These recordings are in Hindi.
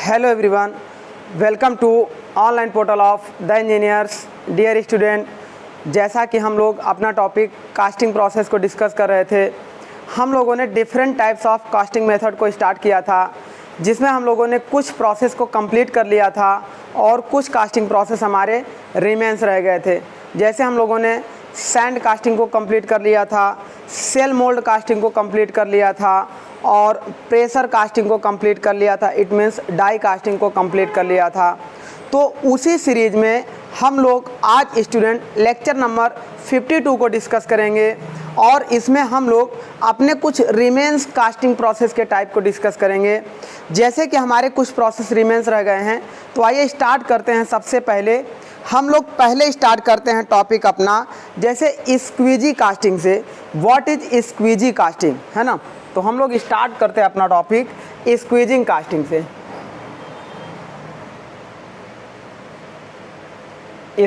Hello everyone, welcome to online portal of the engineers. Dear student, जैसा कि हम लोग अपना टॉपिक कास्टिंग प्रोसेस को डिस्कस कर रहे थे, हम लोगों ने different types of casting method को स्टार्ट किया था, जिसमें हम लोगों ने कुछ प्रोसेस को कंप्लीट कर लिया था और कुछ कास्टिंग प्रोसेस हमारे रिमेंस रह गए थे। जैसे हम लोगों ने सैंड कास्टिंग को कंप्लीट कर लिया था, सेल मोल्ड कास्टिंग को कंप्लीट कर लिया था और प्रेशर कास्टिंग को कंप्लीट कर लिया था। इट मीन्स डाई कास्टिंग को कंप्लीट कर लिया था। तो उसी सीरीज में हम लोग आज स्टूडेंट लेक्चर नंबर 52 को डिस्कस करेंगे और इसमें हम लोग अपने कुछ रिमेंस कास्टिंग प्रोसेस के टाइप को डिस्कस करेंगे। जैसे कि हमारे कुछ प्रोसेस रिमेंस रह गए हैं, तो आइए स्टार्ट करते हैं। सबसे पहले हम लोग स्टार्ट करते हैं टॉपिक अपना, जैसे स्क्वीजी कास्टिंग से। व्हाट इज स्क्वीजी कास्टिंग, है ना। तो हम लोग स्टार्ट करते हैं अपना टॉपिक स्क्वीजिंग कास्टिंग से।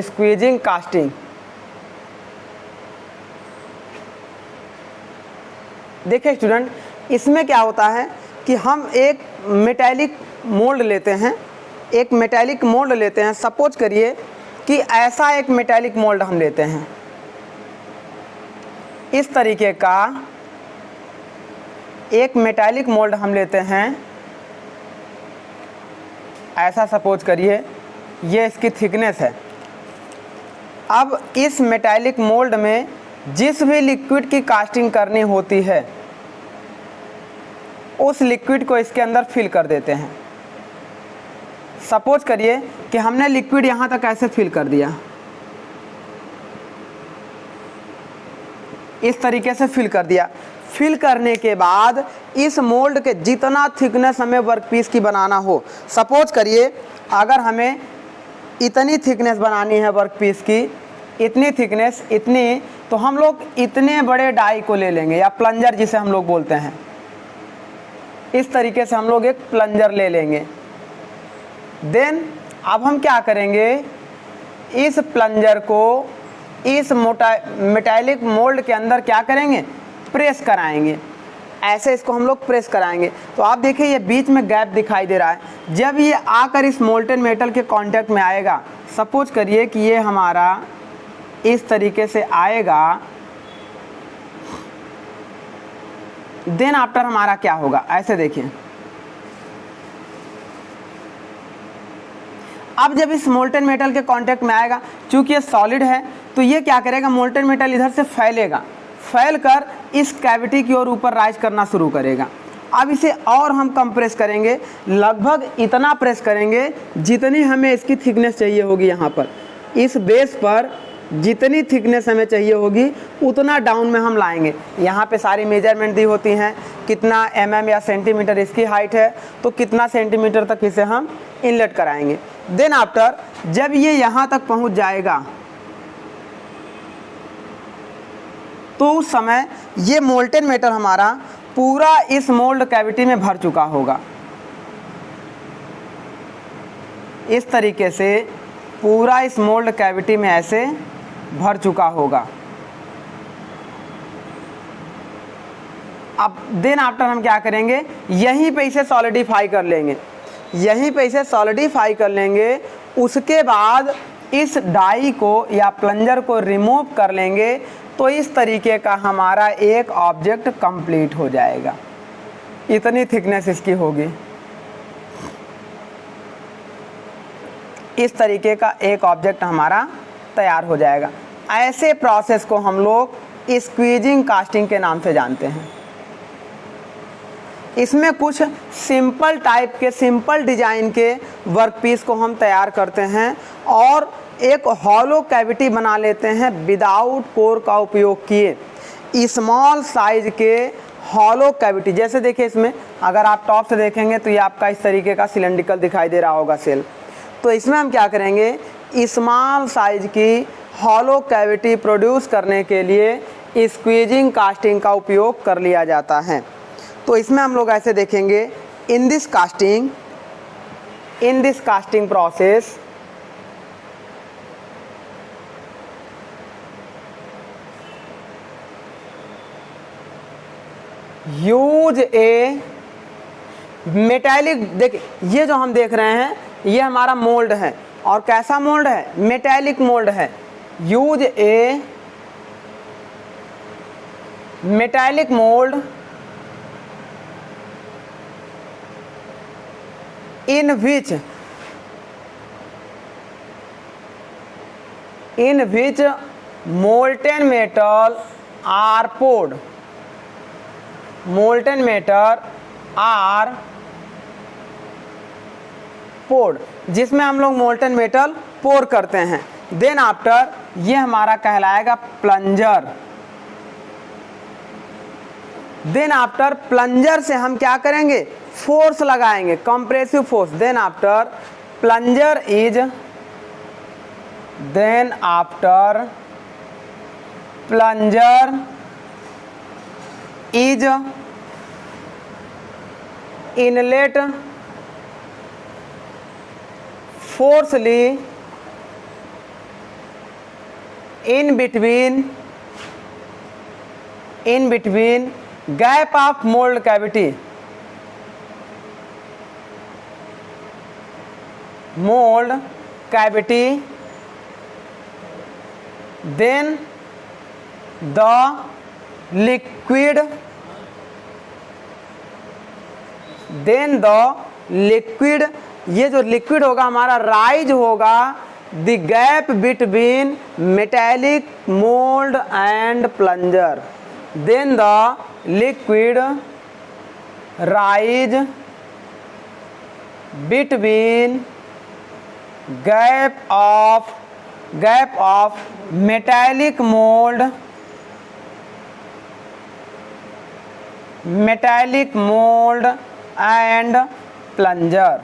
स्क्वीजिंग कास्टिंग, देखिए स्टूडेंट, इसमें क्या होता है कि हम एक मेटालिक मोल्ड लेते हैं, सपोज करिए कि ऐसा एक मेटालिक मोल्ड हम लेते हैं, इस तरीके का एक मेटालिक मोल्ड हम लेते हैं। ऐसा सपोज करिए, ये इसकी थिकनेस है। अब इस मेटालिक मोल्ड में जिस भी लिक्विड की कास्टिंग करनी होती है, उस लिक्विड को इसके अंदर फिल कर देते हैं। सपोज करिए कि हमने लिक्विड यहाँ तक ऐसे फिल कर दिया, इस तरीके से फिल कर दिया। फिल करने के बाद इस मोल्ड के जितना थिकनेस हमें वर्कपीस की बनाना हो, सपोज करिए अगर हमें इतनी थिकनेस बनानी है वर्कपीस की, इतनी थिकनेस, इतनी, तो हम लोग इतने बड़े डाई को ले लेंगे, या प्लंजर जिसे हम लोग बोलते हैं। इस तरीके से हम लोग एक प्लंजर ले लेंगे। देन अब हम क्या करेंगे, इस प्लंजर को इस मेटालिक मोल्ड के अंदर क्या करेंगे, प्रेस कराएंगे। ऐसे इसको हम लोग प्रेस कराएंगे। तो आप देखिए ये बीच में गैप दिखाई दे रहा है। जब ये आकर इस मोल्टेन मेटल के कांटेक्ट में आएगा, सपोज करिए कि ये हमारा इस तरीके से आएगा, देन आफ्टर हमारा क्या होगा, ऐसे देखिए। अब जब इस मोल्टेन मेटल के कांटेक्ट में आएगा, चूंकि ये सॉलिड है, तो ये क्या करेगा, मोल्टेन मेटल इधर से फैलेगा, फैलकर इस कैविटी की ओर ऊपर राइज करना शुरू करेगा। अब इसे और हम कंप्रेस करेंगे, लगभग इतना प्रेस करेंगे जितनी हमें इसकी थिकनेस चाहिए होगी। यहाँ पर इस बेस पर जितनी थिकनेस हमें चाहिए होगी उतना डाउन में हम लाएंगे। यहाँ पे सारी मेजरमेंट दी होती हैं, कितना mm या सेंटीमीटर इसकी हाइट है, तो कितना सेंटीमीटर तक इसे हम इनलेट कराएंगे। देन आफ्टर जब ये यहाँ तक पहुँच जाएगा, तो उस समय ये मोल्टेन मेटल हमारा पूरा इस मोल्ड कैविटी में भर चुका होगा। इस तरीके से पूरा इस मोल्ड कैविटी में ऐसे भर चुका होगा। अब देन आफ्टर हम क्या करेंगे, यहीं पे इसे सॉलिडिफाई कर लेंगे। उसके बाद इस डाई को या प्लंजर को रिमूव कर लेंगे, तो इस तरीके का हमारा एक ऑब्जेक्ट कंप्लीट हो जाएगा। इतनी थिकनेस इसकी होगी, इस तरीके का एक ऑब्जेक्ट हमारा तैयार हो जाएगा। ऐसे प्रोसेस को हम लोग स्क्वीजिंग कास्टिंग के नाम से जानते हैं। इसमें कुछ सिंपल डिजाइन के वर्कपीस को हम तैयार करते हैं और एक हॉलो कैविटी बना लेते हैं विदाउट कोर का उपयोग किए। स्मॉल साइज के हॉलो कैविटी, जैसे देखिए इसमें अगर आप टॉप से देखेंगे तो ये आपका इस तरीके का सिलेंड्रिकल दिखाई दे रहा होगा सेल। तो इसमें हम क्या करेंगे, स्मॉल साइज की हॉलो कैविटी प्रोड्यूस करने के लिए स्क्वीजिंग कास्टिंग का उपयोग कर लिया जाता है। तो इसमें हम लोग ऐसे देखेंगे, इन this casting process use A metallic, देखिए ये जो हम देख रहे हैं ये हमारा मोल्ड है, और कैसा मोल्ड है? मेटालिक मोल्ड है। Use A metallic mould in which molten metal are poured, molten metal are poured, जिसमें हम लोग मोल्टन मेटल पोर करते हैं। देन आफ्टर ये हमारा कहलाएगा प्लंजर। देन आफ्टर प्लंजर से हम क्या करेंगे? फोर्स लगाएंगे, compressive force. Then after plunger is inlet forcefully in between gap of mold cavity, then the liquid ये जो लिक्विड होगा हमारा राइज होगा the gap between metallic mould and plunger. Then the liquid rise between gap of metallic mould and plunger.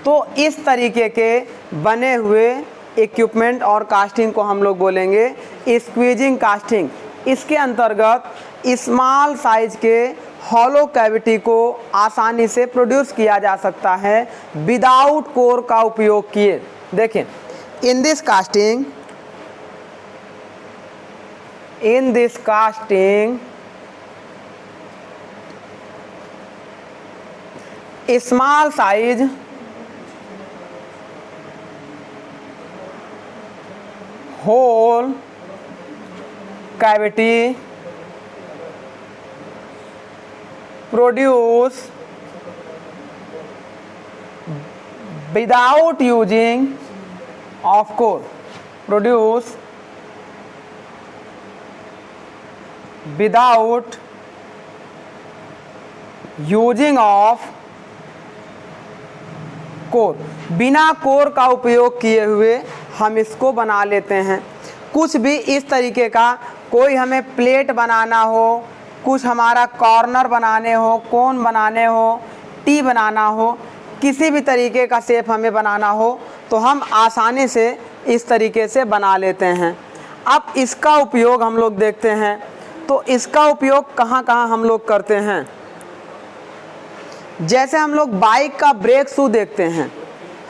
तो इस तरीके के बने हुए इक्विपमेंट और कास्टिंग को हम लोग बोलेंगे स्क्वीजिंग कास्टिंग। इसके अंतर्गत स्मॉल साइज के हॉलो कैविटी को आसानी से प्रोड्यूस किया जा सकता है विदाउट कोर का उपयोग किए। देखें, इन this casting small size whole cavity produce without using of core, produce without using of core, बिना कोर का उपयोग किए हुए हम इसको बना लेते हैं। कुछ भी इस तरीके का, कोई हमें प्लेट बनाना हो, कुछ हमारा कॉर्नर बनाने हो, कोन बनाने हो, टी बनाना हो, किसी भी तरीके का शेप हमें बनाना हो तो हम आसानी से इस तरीके से बना लेते हैं। अब इसका उपयोग हम लोग देखते हैं, तो इसका उपयोग कहाँ कहाँ हम लोग करते हैं। जैसे हम लोग बाइक का ब्रेक शू देखते हैं,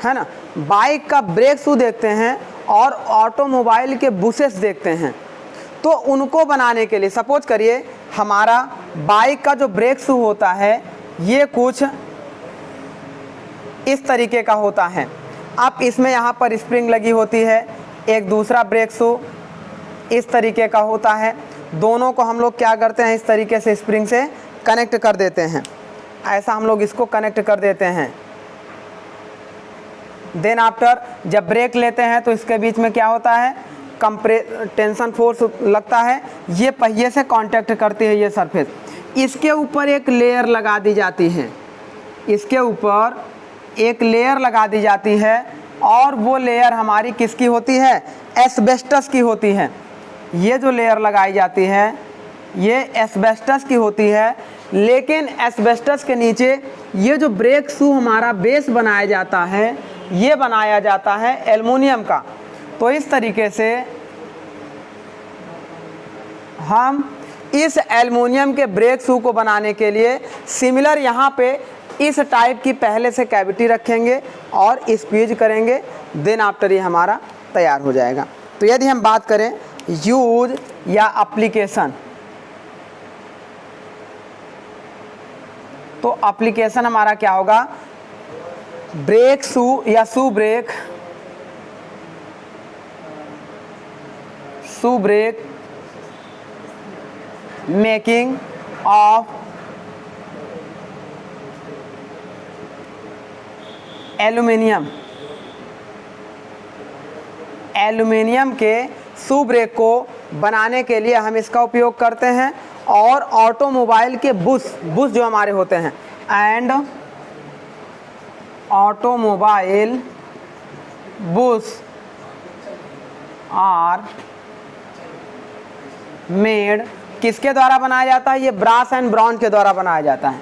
है ना, बाइक का ब्रेक शू देखते हैं और ऑटोमोबाइल के बुशेस देखते हैं। तो उनको बनाने के लिए सपोज करिए हमारा बाइक का जो ब्रेक शू होता है ये कुछ इस तरीके का होता है। अब इसमें यहाँ पर स्प्रिंग लगी होती है, एक दूसरा ब्रेक शू इस तरीके का होता है। दोनों को हम लोग क्या करते हैं, इस तरीके से स्प्रिंग से कनेक्ट कर देते हैं। ऐसा हम लोग इसको कनेक्ट कर देते हैं। देन आफ्टर जब ब्रेक लेते हैं तो इसके बीच में क्या होता है, टेंशन फोर्स लगता है, ये पहिए से कांटेक्ट करती है ये सरफेस। इसके ऊपर एक लेयर लगा दी जाती है, इसके ऊपर एक लेयर लगा दी जाती है और वो लेयर हमारी किसकी होती है, एस्बेस्टस की होती है। ये जो लेयर लगाई जाती है ये एस्बेस्टस की होती है। लेकिन एस्बेस्टस के नीचे ये जो ब्रेक शू हमारा बेस बनाया जाता है ये बनाया जाता है एल्युमिनियम का। तो इस तरीके से हम इस एल्युमिनियम के ब्रेक शू को बनाने के लिए सिमिलर यहाँ पे इस टाइप की पहले से कैविटी रखेंगे और स्क्वीज करेंगे। देन आफ्टर ये हमारा तैयार हो जाएगा। तो यदि हम बात करें यूज या एप्लीकेशन, तो एप्लीकेशन हमारा क्या होगा, ब्रेक शू या shoe brake, shoe brake making of aluminium, aluminium के शू ब्रेक को बनाने के लिए हम इसका उपयोग करते हैं। और ऑटोमोबाइल के बुश जो हमारे होते हैं, and automobile bush are made, किसके द्वारा बनाया जाता है, ये ब्रास एंड ब्रॉन्ज के द्वारा बनाया जाता है,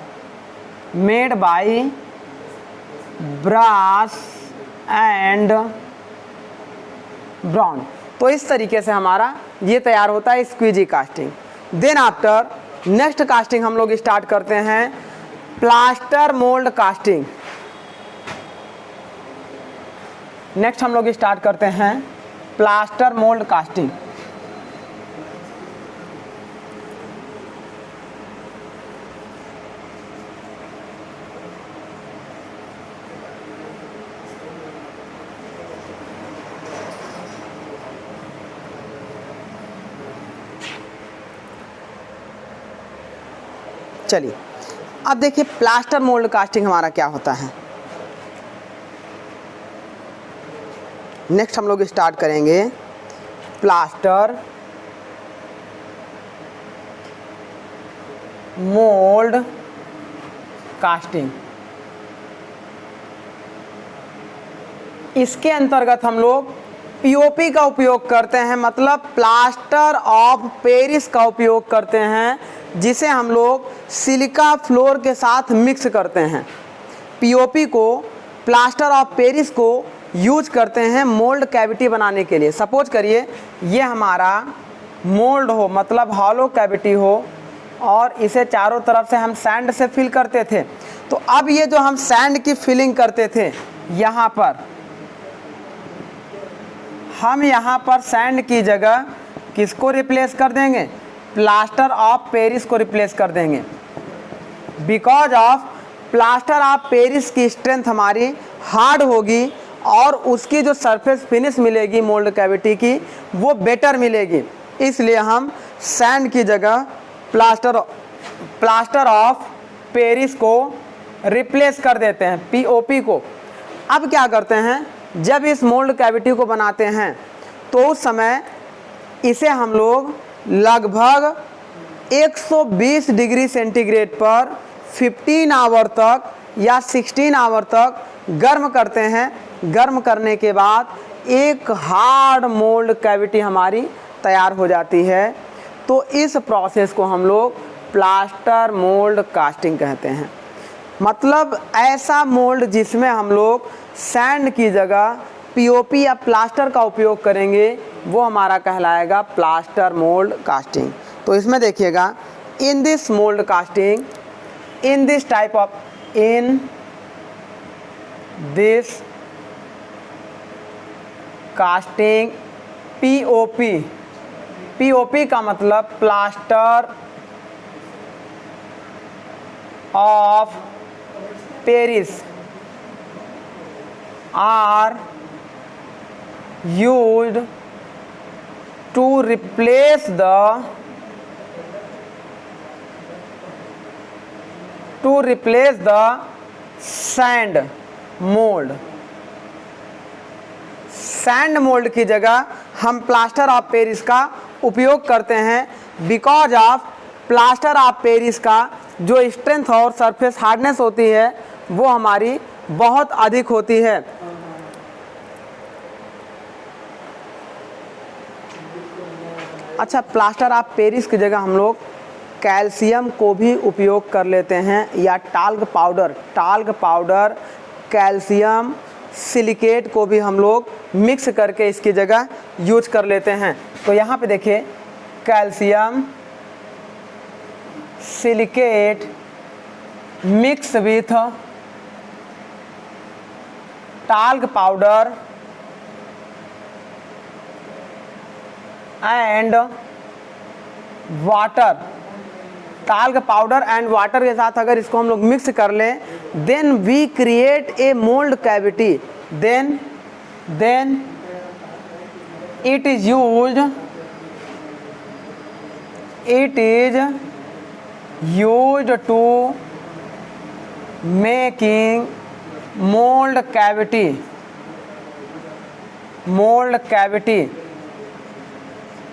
made by brass and bronze. तो इस तरीके से हमारा ये तैयार होता है squeeze casting. Then after next casting हम लोग स्टार्ट करते हैं प्लास्टर मोल्ड कास्टिंग। नेक्स्ट हम लोग स्टार्ट करते हैं प्लास्टर मोल्ड कास्टिंग। चलिए अब देखिए प्लास्टर मोल्ड कास्टिंग हमारा क्या होता है। नेक्स्ट हम लोग स्टार्ट करेंगे प्लास्टर मोल्ड कास्टिंग। इसके अंतर्गत हम लोग पीओपी का उपयोग करते हैं, मतलब प्लास्टर ऑफ पेरिस का उपयोग करते हैं, जिसे हम लोग सिलिका फ्लोर के साथ मिक्स करते हैं। पीओपी को, प्लास्टर ऑफ पेरिस को यूज करते हैं मोल्ड कैविटी बनाने के लिए। सपोज करिए ये हमारा मोल्ड हो, मतलब हॉलो कैविटी हो, और इसे चारों तरफ से हम सैंड से फिल करते थे। तो अब ये जो हम सैंड की फिलिंग करते थे, यहाँ पर हम यहाँ पर सैंड की जगह किसको रिप्लेस कर देंगे, प्लास्टर ऑफ पेरिस को रिप्लेस कर देंगे। Because of plaster of Paris की स्ट्रेंथ हमारी हार्ड होगी और उसकी जो सरफेस फिनिश मिलेगी मोल्ड कैविटी की वो बेटर मिलेगी, इसलिए हम सैंड की जगह प्लास्टर ऑफ पेरिस को रिप्लेस कर देते हैं, पीओपी को। अब क्या करते हैं, जब इस मोल्ड कैविटी को बनाते हैं तो उस समय इसे हम लोग लगभग 120 डिग्री सेंटीग्रेड पर 15 आवर तक या 16 आवर तक गर्म करते हैं। गर्म करने के बाद एक हार्ड मोल्ड कैविटी हमारी तैयार हो जाती है। तो इस प्रोसेस को हम लोग प्लास्टर मोल्ड कास्टिंग कहते हैं। मतलब ऐसा मोल्ड जिसमें हम लोग सैंड की जगह पीओपी या प्लास्टर का उपयोग करेंगे, वो हमारा कहलाएगा प्लास्टर मोल्ड कास्टिंग। तो इसमें देखिएगा, in this mould casting, in this type of, in this casting POP, POP का मतलब plaster of Paris are used to replace the sand mold। Sand mould की जगह हम प्लास्टर ऑफ पेरिस का उपयोग करते हैं। Because of plaster of Paris का जो स्ट्रेंथ और सरफेस हार्डनेस होती है वो हमारी बहुत अधिक होती है। अच्छा, प्लास्टर ऑफ पेरिस की जगह हम लोग कैल्शियम को भी उपयोग कर लेते हैं, या टाल्क पाउडर, कैल्शियम सिलिकेट को भी हम लोग मिक्स करके इसकी जगह यूज कर लेते हैं। तो यहाँ पे देखिए, calcium silicate mix with talc powder and water talc powder and water के साथ अगर इसको हम लोग मिक्स कर लें, then we create a mould cavity, then it is used to making mold cavity.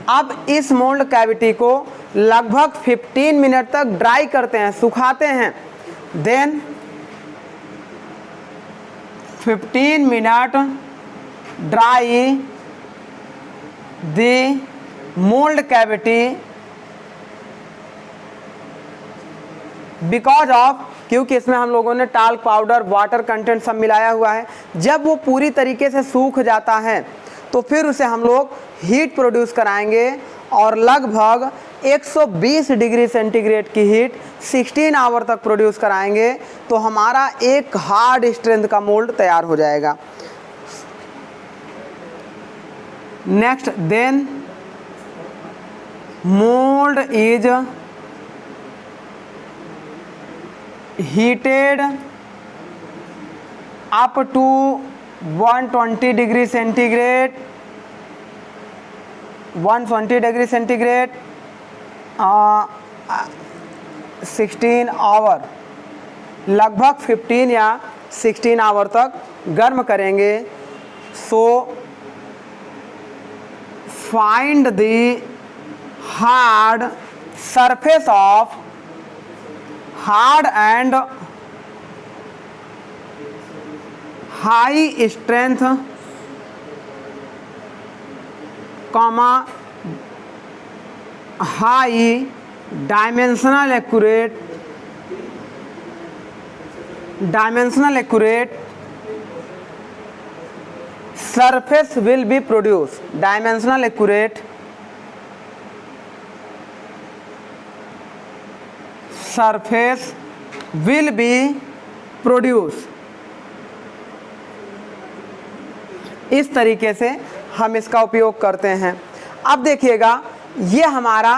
अब इस मोल्ड कैविटी को लगभग 15 मिनट तक ड्राई करते हैं, सुखाते हैं, then 15 minute dry the mould cavity because of, क्योंकि इसमें हम लोगों ने टाल्क पाउडर, वाटर कंटेंट सब मिलाया हुआ है। जब वो पूरी तरीके से सूख जाता है तो फिर उसे हम लोग हीट प्रोड्यूस कराएंगे और लगभग 120 डिग्री सेंटीग्रेड की हीट 16 आवर तक प्रोड्यूस कराएंगे, तो हमारा एक हार्ड स्ट्रेंथ का मोल्ड तैयार हो जाएगा। Next, then mould is heated up to 120 degree centigrade 16 hour, लगभग 15 या 16 आवर तक गर्म करेंगे। So find the hard surface of hard and high strength comma high dimensional accurate surface will be produced. Dimensional accurate surface will be produced. इस तरीके से हम इसका उपयोग करते हैं। अब देखिएगा, ये हमारा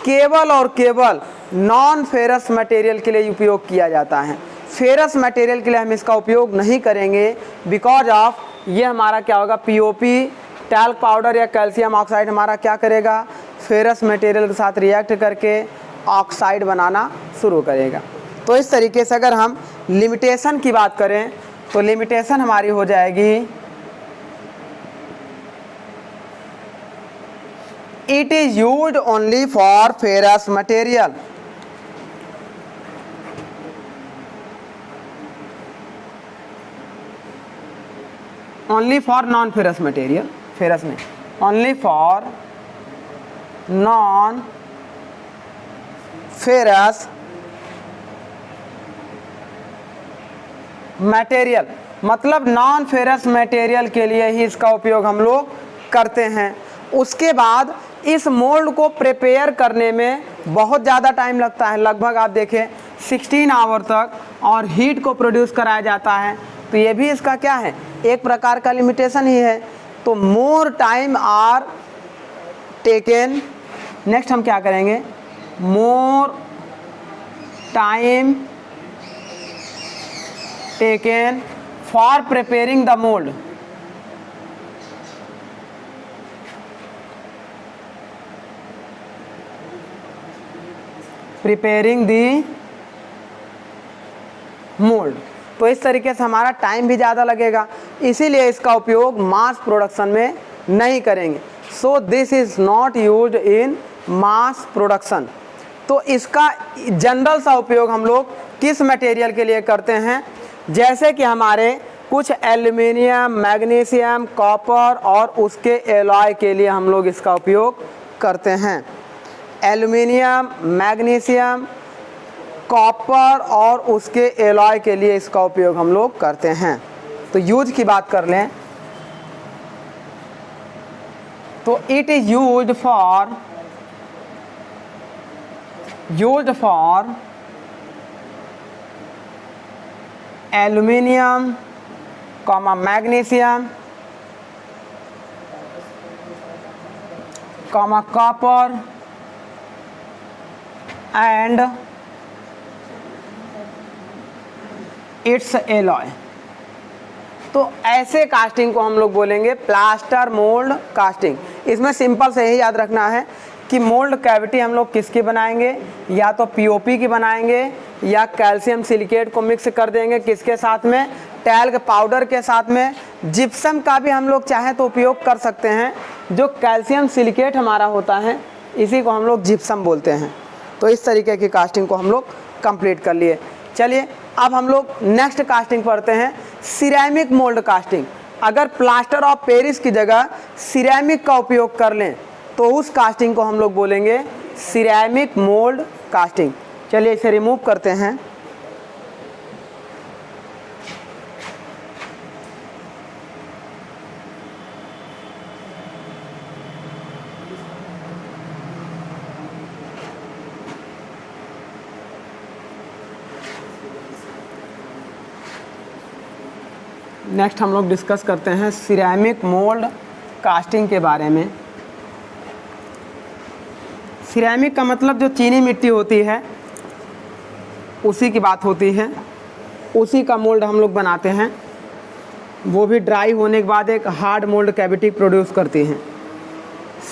केवल और केवल नॉन फेरस मटेरियल के लिए उपयोग किया जाता है। फेरस मटेरियल के लिए हम इसका उपयोग नहीं करेंगे, बिकॉज ऑफ ये हमारा क्या होगा, पीओपी टैल्क पाउडर या कैल्शियम ऑक्साइड हमारा क्या करेगा, फेरस मटेरियल के साथ रिएक्ट करके ऑक्साइड बनाना शुरू करेगा। तो इस तरीके से अगर हम लिमिटेशन की बात करें तो लिमिटेशन हमारी हो जाएगी, it is used only for ferrous material. Only for non ferrous material, ferrous में only for non ferrous material, मतलब नॉन फेरस मटेरियल के लिए ही इसका उपयोग हम लोग करते हैं। उसके बाद इस मोल्ड को प्रिपेयर करने में बहुत ज़्यादा टाइम लगता है, लगभग आप देखें 16 आवर तक, और हीट को प्रोड्यूस कराया जाता है। तो ये भी इसका क्या है, एक प्रकार का लिमिटेशन ही है। तो more time are taken, next हम क्या करेंगे, more time taken for preparing the mould. Preparing the mould, तो इस तरीके से हमारा टाइम भी ज़्यादा लगेगा, इसीलिए इसका उपयोग मास प्रोडक्शन में नहीं करेंगे। So this is not used in mass production. तो इसका जनरल सा उपयोग हम लोग किस मटेरियल के लिए करते हैं, जैसे कि हमारे कुछ एल्युमिनियम, मैग्नीशियम, कॉपर और उसके एलॉय के लिए हम लोग इसका उपयोग करते हैं। एल्युमिनियम, मैग्नीशियम, कॉपर और उसके एलॉय के लिए इसका उपयोग हम लोग करते हैं। तो यूज की बात कर लें तो it is used for aluminium, magnesium, copper and it's alloy. तो ऐसे कास्टिंग को हम लोग बोलेंगे प्लास्टर मोल्ड कास्टिंग। इसमें सिंपल से यही याद रखना है कि मोल्ड कैविटी हम लोग किसकी बनाएंगे, या तो पीओपी की बनाएंगे या कैल्शियम सिलिकेट को मिक्स कर देंगे किसके साथ में, टैल्क पाउडर के साथ में। जिप्सम का भी हम लोग चाहें तो उपयोग कर सकते हैं। जो कैल्शियम सिलिकेट हमारा होता है इसी को हम लोग जिप्सम बोलते हैं। तो इस तरीके की कास्टिंग को हम लोग कंप्लीट कर लिए। चलिए अब हम लोग नेक्स्ट कास्टिंग पढ़ते हैं, सिरेमिक मोल्ड कास्टिंग। अगर प्लास्टर ऑफ पेरिस की जगह सिरेमिक का उपयोग कर लें तो उस कास्टिंग को हम लोग बोलेंगे सिरेमिक मोल्ड कास्टिंग। चलिए इसे रिमूव करते हैं। नेक्स्ट हम लोग डिस्कस करते हैं सिरेमिक मोल्ड कास्टिंग के बारे में। सिरेमिक का मतलब जो चीनी मिट्टी होती है उसी की बात होती है, उसी का मोल्ड हम लोग बनाते हैं। वो भी ड्राई होने के बाद एक हार्ड मोल्ड कैविटी प्रोड्यूस करती हैं।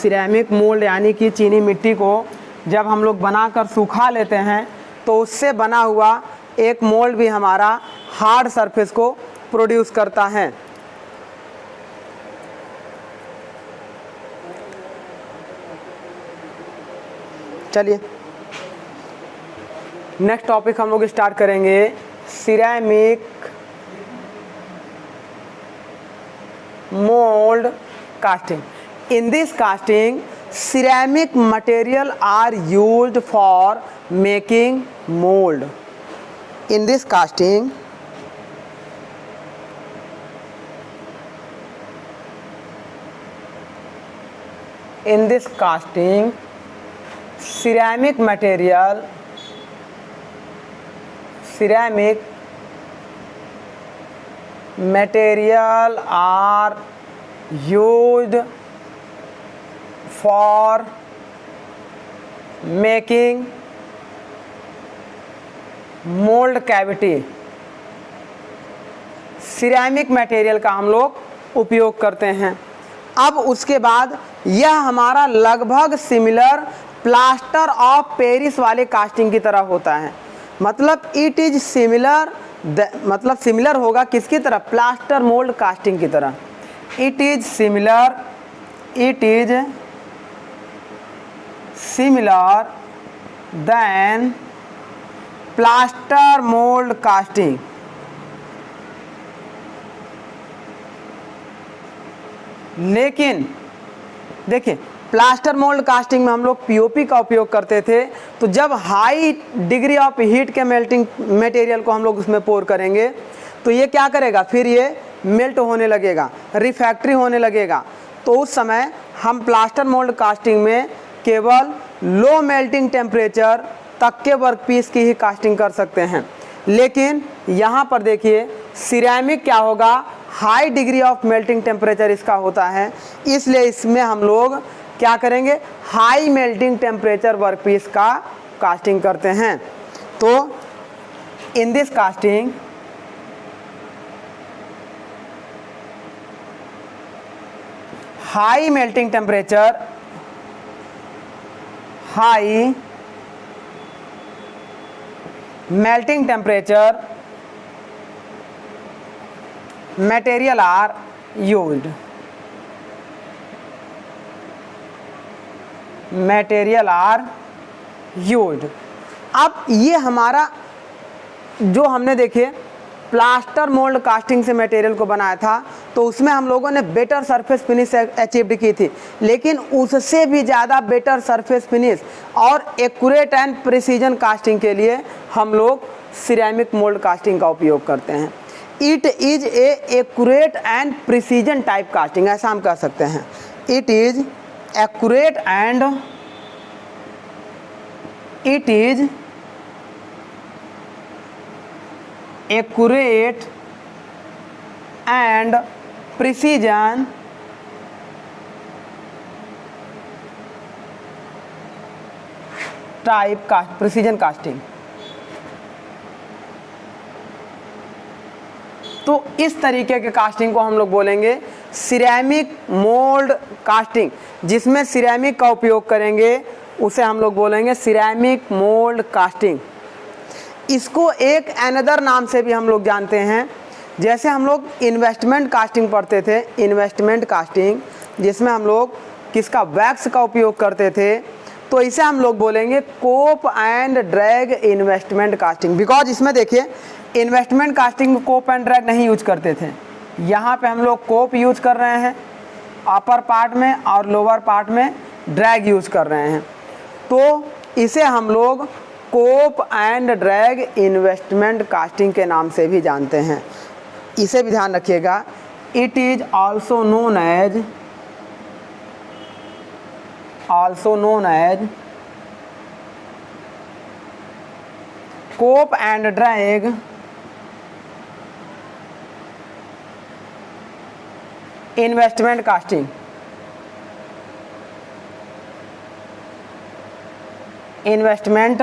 सिरेमिक मोल्ड यानी कि चीनी मिट्टी को जब हम लोग बनाकर सुखा लेते हैं तो उससे बना हुआ एक मोल्ड भी हमारा हार्ड सरफेस को प्रोड्यूस करता है। चलिए नेक्स्ट टॉपिक हम लोग स्टार्ट करेंगे, ceramic mould casting. In this casting ceramic material are used for making mold. In this casting, ceramic material are used for making mould cavity. Ceramic material का हम लोग उपयोग करते हैं। अब उसके बाद यह हमारा लगभग सिमिलर प्लास्टर ऑफ पेरिस वाले कास्टिंग की तरह होता है। मतलब इट इज सिमिलर, मतलब सिमिलर होगा किसकी तरह, प्लास्टर मोल्ड कास्टिंग की तरह। It is similar then plaster mould casting. लेकिन देखिए, प्लास्टर मोल्ड कास्टिंग में हम लोग पीओपी का उपयोग करते थे। तो जब हाई डिग्री ऑफ हीट के मेल्टिंग मटेरियल को हम लोग उसमें पोर करेंगे तो ये क्या करेगा, फिर ये मेल्ट होने लगेगा, रिफैक्ट्री होने लगेगा। तो उस समय हम प्लास्टर मोल्ड कास्टिंग में केवल लो मेल्टिंग टेम्परेचर तक के वर्कपीस की ही कास्टिंग कर सकते हैं। लेकिन यहाँ पर देखिए सिरेमिक क्या होगा, high degree of melting temperature इसका होता है, इसलिए इसमें हम लोग क्या करेंगे, हाई मेल्टिंग टेम्परेचर वर्कपीस का कास्टिंग करते हैं। तो इन this casting high melting temperature, high melting temperature material are used, अब ये हमारा जो हमने देखे प्लास्टर मोल्ड कास्टिंग से मटेरियल को बनाया था तो उसमें हम लोगों ने बेटर सरफेस फिनिश अचीव्ड की थी। लेकिन उससे भी ज़्यादा बेटर सरफेस फिनिश और एक्यूरेट एंड प्रिसीजन कास्टिंग के लिए हम लोग सिरेमिक मोल्ड कास्टिंग का उपयोग करते हैं। It is a accurate and precision type casting, ऐसा हम कह सकते हैं। It is accurate and precision type precision casting. तो इस तरीके के कास्टिंग को हम लोग बोलेंगे सिरेमिक मोल्ड कास्टिंग। जिसमें सिरेमिक का उपयोग करेंगे उसे हम लोग बोलेंगे सिरेमिक मोल्ड कास्टिंग। इसको एक अनदर नाम से भी हम लोग जानते हैं। जैसे हम लोग इन्वेस्टमेंट कास्टिंग पढ़ते थे, इन्वेस्टमेंट कास्टिंग जिसमें हम लोग किसका वैक्स का उपयोग करते थे, तो इसे हम लोग बोलेंगे cope and drag investment casting. Because इसमें देखिए इन्वेस्टमेंट कास्टिंग में कोप एंड ड्रैग नहीं यूज करते थे। यहाँ पे हम लोग कोप यूज कर रहे हैं अपर पार्ट में और लोअर पार्ट में ड्रैग यूज कर रहे हैं। तो इसे हम लोग cope and drag investment casting के नाम से भी जानते हैं। इसे भी ध्यान रखिएगा। It is also known as cope and drag investment casting. Investment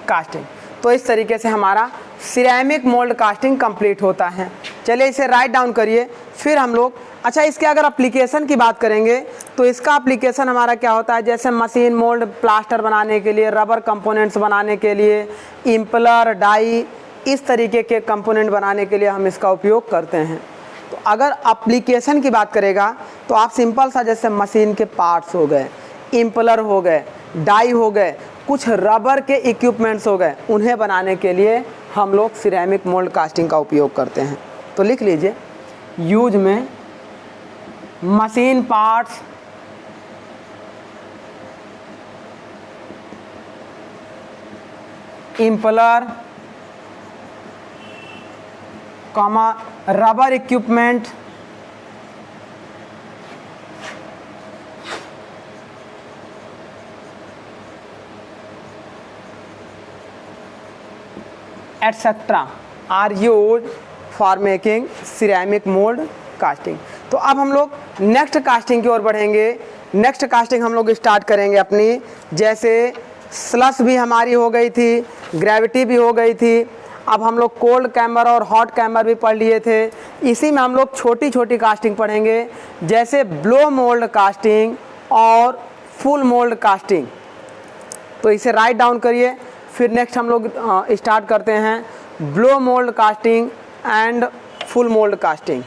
casting. तो इस तरीके से हमारा सिरेमिक मोल्ड कास्टिंग कंप्लीट होता है। चलिए इसे राइट डाउन करिए। फिर हम लोग अच्छा इसके अगर एप्लीकेशन की बात करेंगे तो इसका एप्लीकेशन हमारा क्या होता है, जैसे मशीन मोल्ड प्लास्टर बनाने के लिए, रबर कंपोनेंट्स बनाने के लिए, इम्पलर डाई, इस तरीके के कंपोनेंट बनाने के लिए हम इसका उपयोग करते हैं। तो अगर एप्लीकेशन की बात करेगा तो आप सिंपल सा जैसे मशीन के पार्ट्स हो गए, इम्पलर हो गए, डाई हो गए, कुछ रबर के इक्विपमेंट्स हो गए, उन्हें बनाने के लिए हम लोग सिरेमिक मोल्ड कास्टिंग का उपयोग करते हैं। तो लिख लीजिए यूज में machine parts, impeller, comma rubber equipment, etcetera are use for making ceramic mould casting. तो अब हम लोग नेक्स्ट कास्टिंग की ओर बढ़ेंगे। नेक्स्ट कास्टिंग हम लोग स्टार्ट करेंगे अपनी। जैसे स्लस भी हमारी हो गई थी, ग्रेविटी भी हो गई थी। अब हम लोग कोल्ड कैमर और हॉट कैमर भी पढ़ लिए थे। इसी में हम लोग छोटी छोटी कास्टिंग पढ़ेंगे, जैसे ब्लो मोल्ड कास्टिंग और फुल मोल्ड कास्टिंग। तो इसे राइट डाउन करिए। फिर नेक्स्ट हम लोग स्टार्ट करते हैं blow mould casting and full mould casting.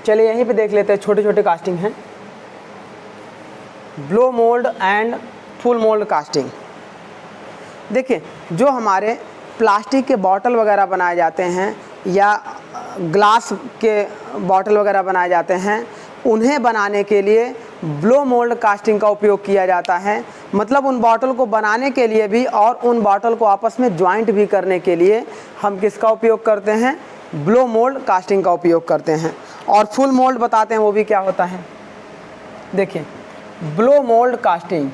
चलिए यहीं पे देख लेते हैं, छोटे छोटे कास्टिंग हैं। Blow mould and full mould casting. देखिए जो हमारे प्लास्टिक के बॉटल वगैरह बनाए जाते हैं या ग्लास के बॉटल वगैरह बनाए जाते हैं, उन्हें बनाने के लिए ब्लो मोल्ड कास्टिंग का उपयोग किया जाता है। मतलब उन बॉटल को बनाने के लिए भी और उन बॉटल को आपस में ज्वाइंट भी करने के लिए हम किसका उपयोग करते हैं, ब्लो मोल्ड कास्टिंग का उपयोग करते हैं। और फुल मोल्ड बताते हैं वो भी क्या होता है। देखिए ब्लो मोल्ड कास्टिंग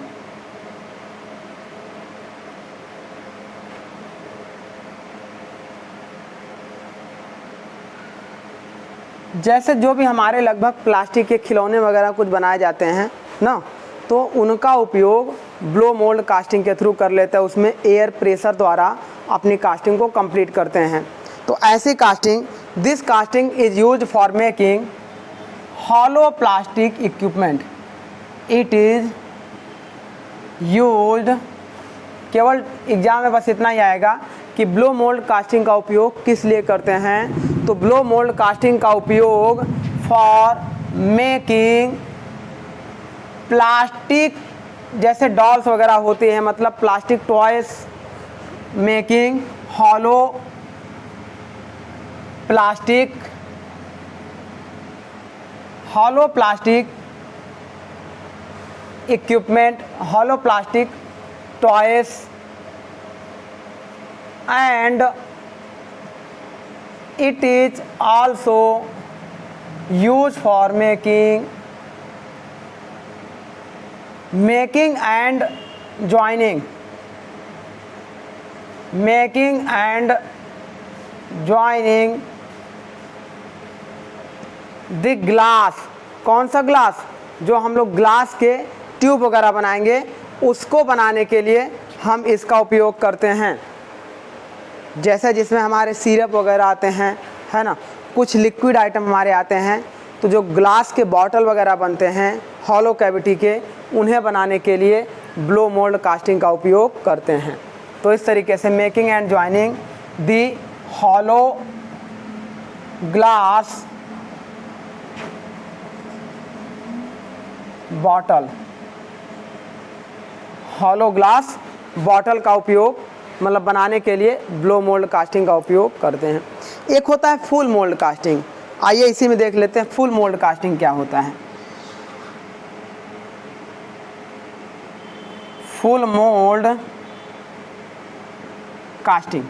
जैसे जो भी हमारे लगभग प्लास्टिक के खिलौने वगैरह कुछ बनाए जाते हैं ना, तो उनका उपयोग ब्लो मोल्ड कास्टिंग के थ्रू कर लेते हैं। उसमें एयर प्रेशर द्वारा अपनी कास्टिंग को कंप्लीट करते हैं। तो ऐसी casting, this casting is used for making hollow plastic equipment. It is used, केवल एग्जाम में बस इतना ही आएगा कि ब्लो मोल्ड कास्टिंग का उपयोग किस लिए करते हैं। तो ब्लो मोल्ड कास्टिंग का उपयोग फॉर मेकिंग प्लास्टिक, जैसे डॉल्स वगैरह होती हैं, मतलब plastic toys, making hollow plastic equipment, hollow plastic toys and it is also used for making and joining the glass, कौन सा ग्लास, जो हम लोग ग्लास के ट्यूब वगैरह बनाएंगे उसको बनाने के लिए हम इसका उपयोग करते हैं। जैसे जिसमें हमारे सिरप वगैरह आते हैं, है ना, कुछ लिक्विड आइटम हमारे आते हैं, तो जो ग्लास के बॉटल वगैरह बनते हैं हॉलो कैविटी के, उन्हें बनाने के लिए ब्लो मोल्ड कास्टिंग का उपयोग करते हैं। तो इस तरीके से making and joining the hollow glass bottle, hollow glass bottle का उपयोग मतलब बनाने के लिए ब्लो मोल्ड कास्टिंग का उपयोग करते हैं। एक होता है फुल मोल्ड कास्टिंग, आइए इसी में देख लेते हैं फुल मोल्ड कास्टिंग क्या होता है। फुल मोल्ड कास्टिंग,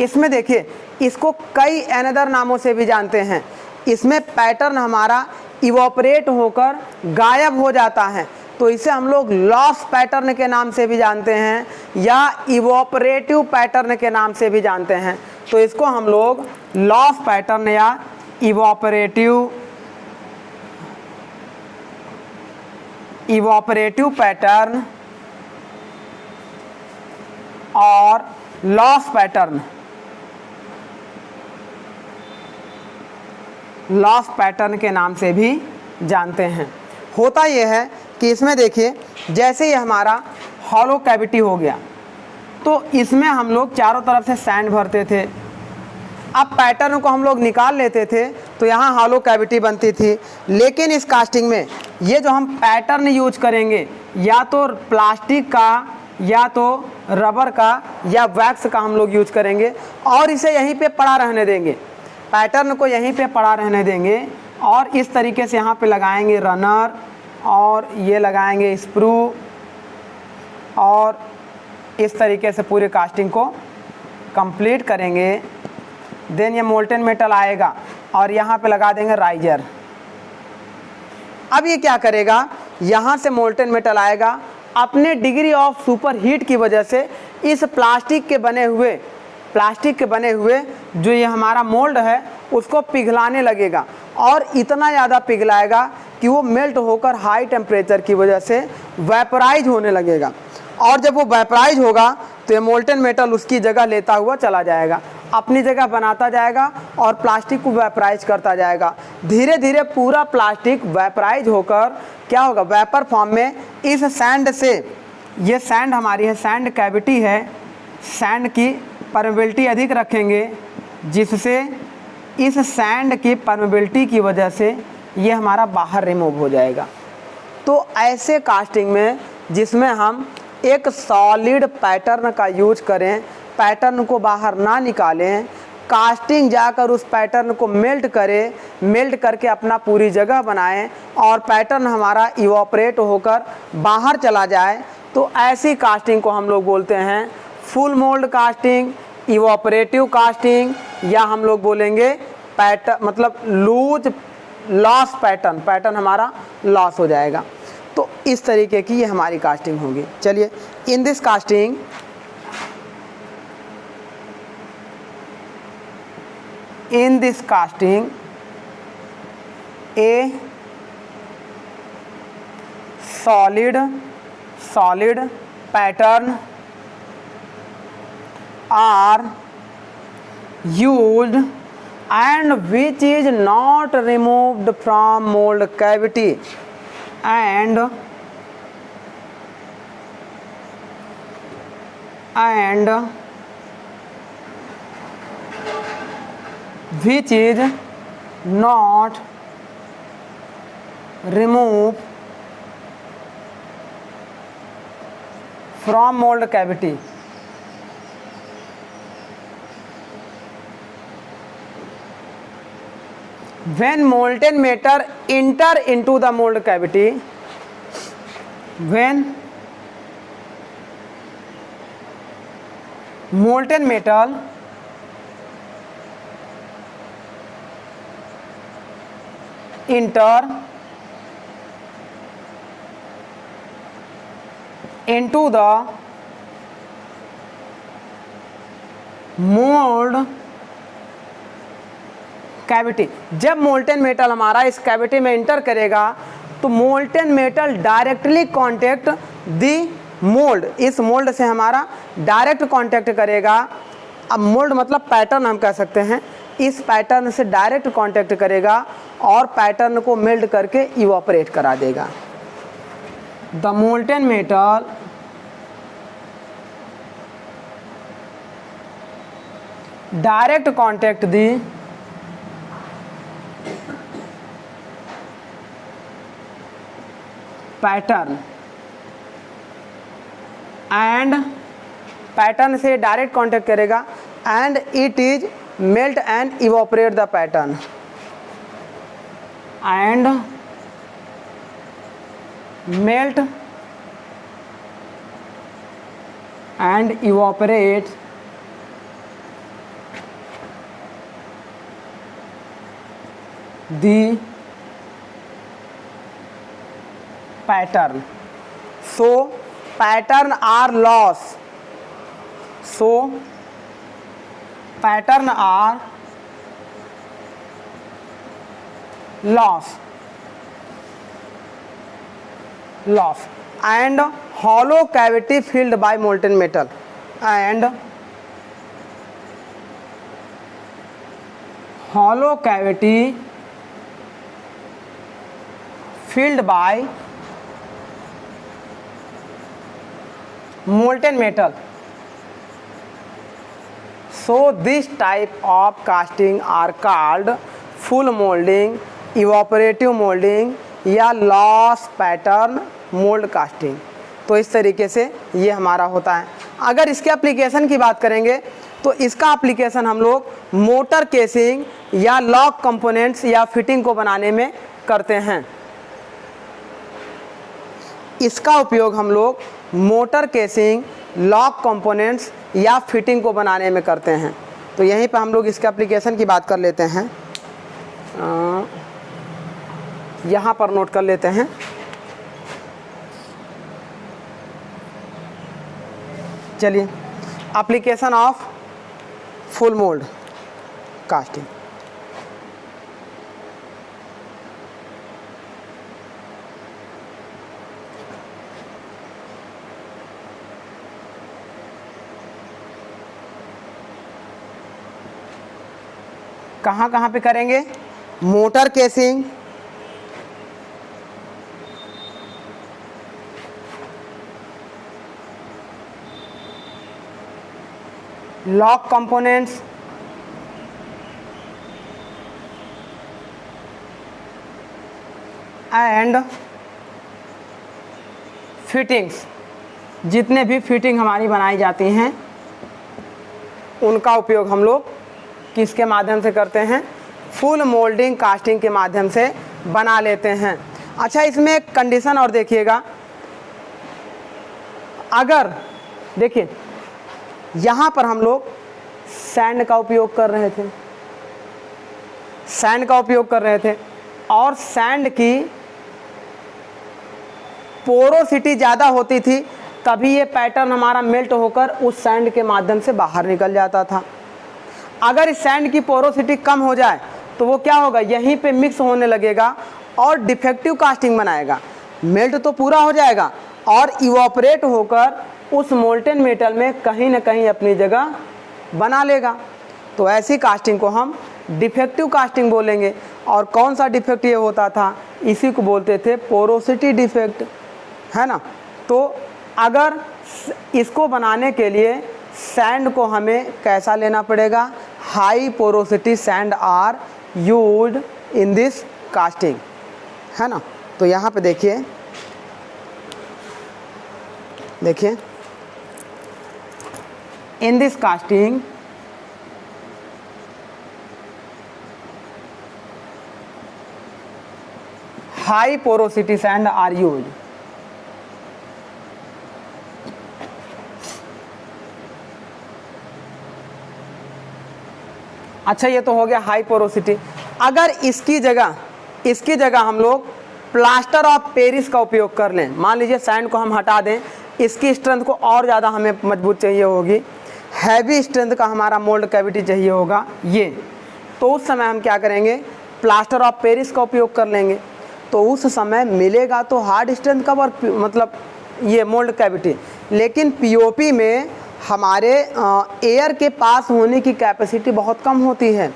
इसमें देखिए इसको कई अनदर नामों से भी जानते हैं। इसमें पैटर्न हमारा इवोपरेट होकर गायब हो जाता है, तो इसे हम लोग लॉस पैटर्न के नाम से भी जानते हैं या इवोपरेटिव पैटर्न के नाम से भी जानते हैं। तो इसको हम लोग लॉस पैटर्न या इवोपरेटिव पैटर्न और लॉस पैटर्न के नाम से भी जानते हैं। होता यह है कि इसमें देखिए जैसे ही हमारा हॉलो कैविटी हो गया तो इसमें हम लोग चारों तरफ से सैंड भरते थे। अब पैटर्न को हम लोग निकाल लेते थे तो यहाँ हॉलो कैविटी बनती थी। लेकिन इस कास्टिंग में ये जो हम पैटर्न यूज करेंगे या तो प्लास्टिक का या तो रबर का या वैक्स का हम लोग यूज करेंगे और इसे यहीं पे पड़ा रहने देंगे, पैटर्न को यहीं पे पड़ा रहने देंगे और इस तरीके से यहाँ पे लगाएंगे रनर और ये लगाएंगे स्प्रू और इस तरीके से पूरे कास्टिंग को कंप्लीट करेंगे। देन ये मोल्टेन मेटल आएगा और यहाँ पे लगा देंगे राइजर। अब ये क्या करेगा, यहाँ से मोल्टेन मेटल आएगा, अपने डिग्री ऑफ सुपर हीट की वजह से इस प्लास्टिक के बने हुए जो ये हमारा मोल्ड है उसको पिघलाने लगेगा और इतना ज़्यादा पिघलाएगा कि वो मेल्ट होकर हाई टेम्परेचर की वजह से वेपराइज होने लगेगा। और जब वो वेपराइज होगा तो ये मोल्टेन मेटल उसकी जगह लेता हुआ चला जाएगा, अपनी जगह बनाता जाएगा और प्लास्टिक को वेपराइज करता जाएगा। धीरे धीरे पूरा प्लास्टिक वेपराइज होकर क्या होगा, वेपर फॉर्म में इस सैंड से, ये सैंड हमारी है, सैंड कैविटी है, सैंड की परमेबिलिटी अधिक रखेंगे जिससे इस सैंड की परमेबिलिटी की वजह से ये हमारा बाहर रिमूव हो जाएगा। तो ऐसे कास्टिंग में जिसमें हम एक सॉलिड पैटर्न का यूज करें, पैटर्न को बाहर ना निकालें, कास्टिंग जाकर उस पैटर्न को मेल्ट करे, मेल्ट करके अपना पूरी जगह बनाएं और पैटर्न हमारा इवोपरेट होकर बाहर चला जाए, तो ऐसी कास्टिंग को हम लोग बोलते हैं full mould casting, evaporative casting या हम लोग बोलेंगे पैटर्न मतलब लूज लॉस पैटर्न, पैटर्न हमारा लॉस हो जाएगा। तो इस तरीके की ये हमारी कास्टिंग होगी। चलिए, इन this casting a solid pattern are used and which is not removed from mold cavity and which is not removed from mold cavity. When molten matter enter into the mold cavity, when molten metal enter into the mold cavity. जब मोल्टेन मेटल हमारा इस कैविटी में इंटर करेगा तो मोल्टेन मेटल डायरेक्टली कांटेक्ट दी मोल्ड, इस मोल्ड से हमारा डायरेक्ट कांटेक्ट करेगा। अब मोल्ड मतलब पैटर्न हम कह सकते हैं, इस पैटर्न से डायरेक्ट कांटेक्ट करेगा और पैटर्न को मेल्ट करके इवापोरेट करा देगा। The molten metal direct contact the pattern and pattern से डायरेक्ट कांटेक्ट करेगा and it is melt and evaporate the pattern and melt and evaporate the pattern. So pattern are lost. So pattern are lost and hollow cavity filled by molten metal and hollow cavity filled by molten metal. So this type of casting are called full molding, evaporative molding या लॉस पैटर्न मोल्ड कास्टिंग। तो इस तरीके से ये हमारा होता है। अगर इसके एप्लीकेशन की बात करेंगे तो इसका एप्लीकेशन हम लोग मोटर केसिंग या लॉक कंपोनेंट्स या फिटिंग को बनाने में करते हैं। इसका उपयोग हम लोग मोटर केसिंग, लॉक कंपोनेंट्स या फिटिंग को बनाने में करते हैं। तो यहीं पे हम लोग इसके एप्लीकेशन की बात कर लेते हैं। यहाँ पर नोट कर लेते हैं। चलिए, application of full mould casting. कहाँ कहाँ पे करेंगे? Motor casing, lock components, and fittings. जितने भी फिटिंग हमारी बनाई जाती हैं उनका उपयोग हम लोग किसके माध्यम से करते हैं? फुल मोल्डिंग कास्टिंग के माध्यम से बना लेते हैं। अच्छा, इसमें एक कंडीशन और देखिएगा। अगर देखिए यहाँ पर हम लोग सैंड का उपयोग कर रहे थे, सैंड का उपयोग कर रहे थे और सैंड की पोरोसिटी ज़्यादा होती थी, तभी ये पैटर्न हमारा मेल्ट होकर उस सैंड के माध्यम से बाहर निकल जाता था। अगर इस सैंड की पोरोसिटी कम हो जाए तो वो क्या होगा? यहीं पे मिक्स होने लगेगा और डिफेक्टिव कास्टिंग बनाएगा। मेल्ट तो पूरा हो जाएगा और इवापोरेट होकर उस मोल्टेन मेटल में कहीं ना कहीं अपनी जगह बना लेगा। तो ऐसी कास्टिंग को हम डिफेक्टिव कास्टिंग बोलेंगे। और कौन सा डिफेक्ट ये होता था? इसी को बोलते थे पोरोसिटी डिफेक्ट, है ना। तो अगर इसको बनाने के लिए सैंड को हमें कैसा लेना पड़ेगा? High porosity sand are used in this casting, है ना। तो यहाँ पे देखिए in this casting high porosity sand are used. अच्छा, ये तो हो गया हाई पोरोसिटी। अगर इसकी जगह हम लोग प्लास्टर ऑफ पेरिस का उपयोग कर लें, मान लीजिए सैंड को हम हटा दें, इसकी स्ट्रेंथ को और ज़्यादा हमें मजबूत चाहिए होगी, हैवी स्ट्रेंथ का हमारा मोल्ड कैविटी चाहिए होगा। ये तो उस समय हम क्या करेंगे, प्लास्टर ऑफ पेरिस का उपयोग कर लेंगे। तो उस समय मिलेगा तो हार्ड स्ट्रेंथ का वर्क, मतलब ये मोल्ड कैविटी, लेकिन पीओपी में हमारे एयर के पास होने की कैपेसिटी बहुत कम होती है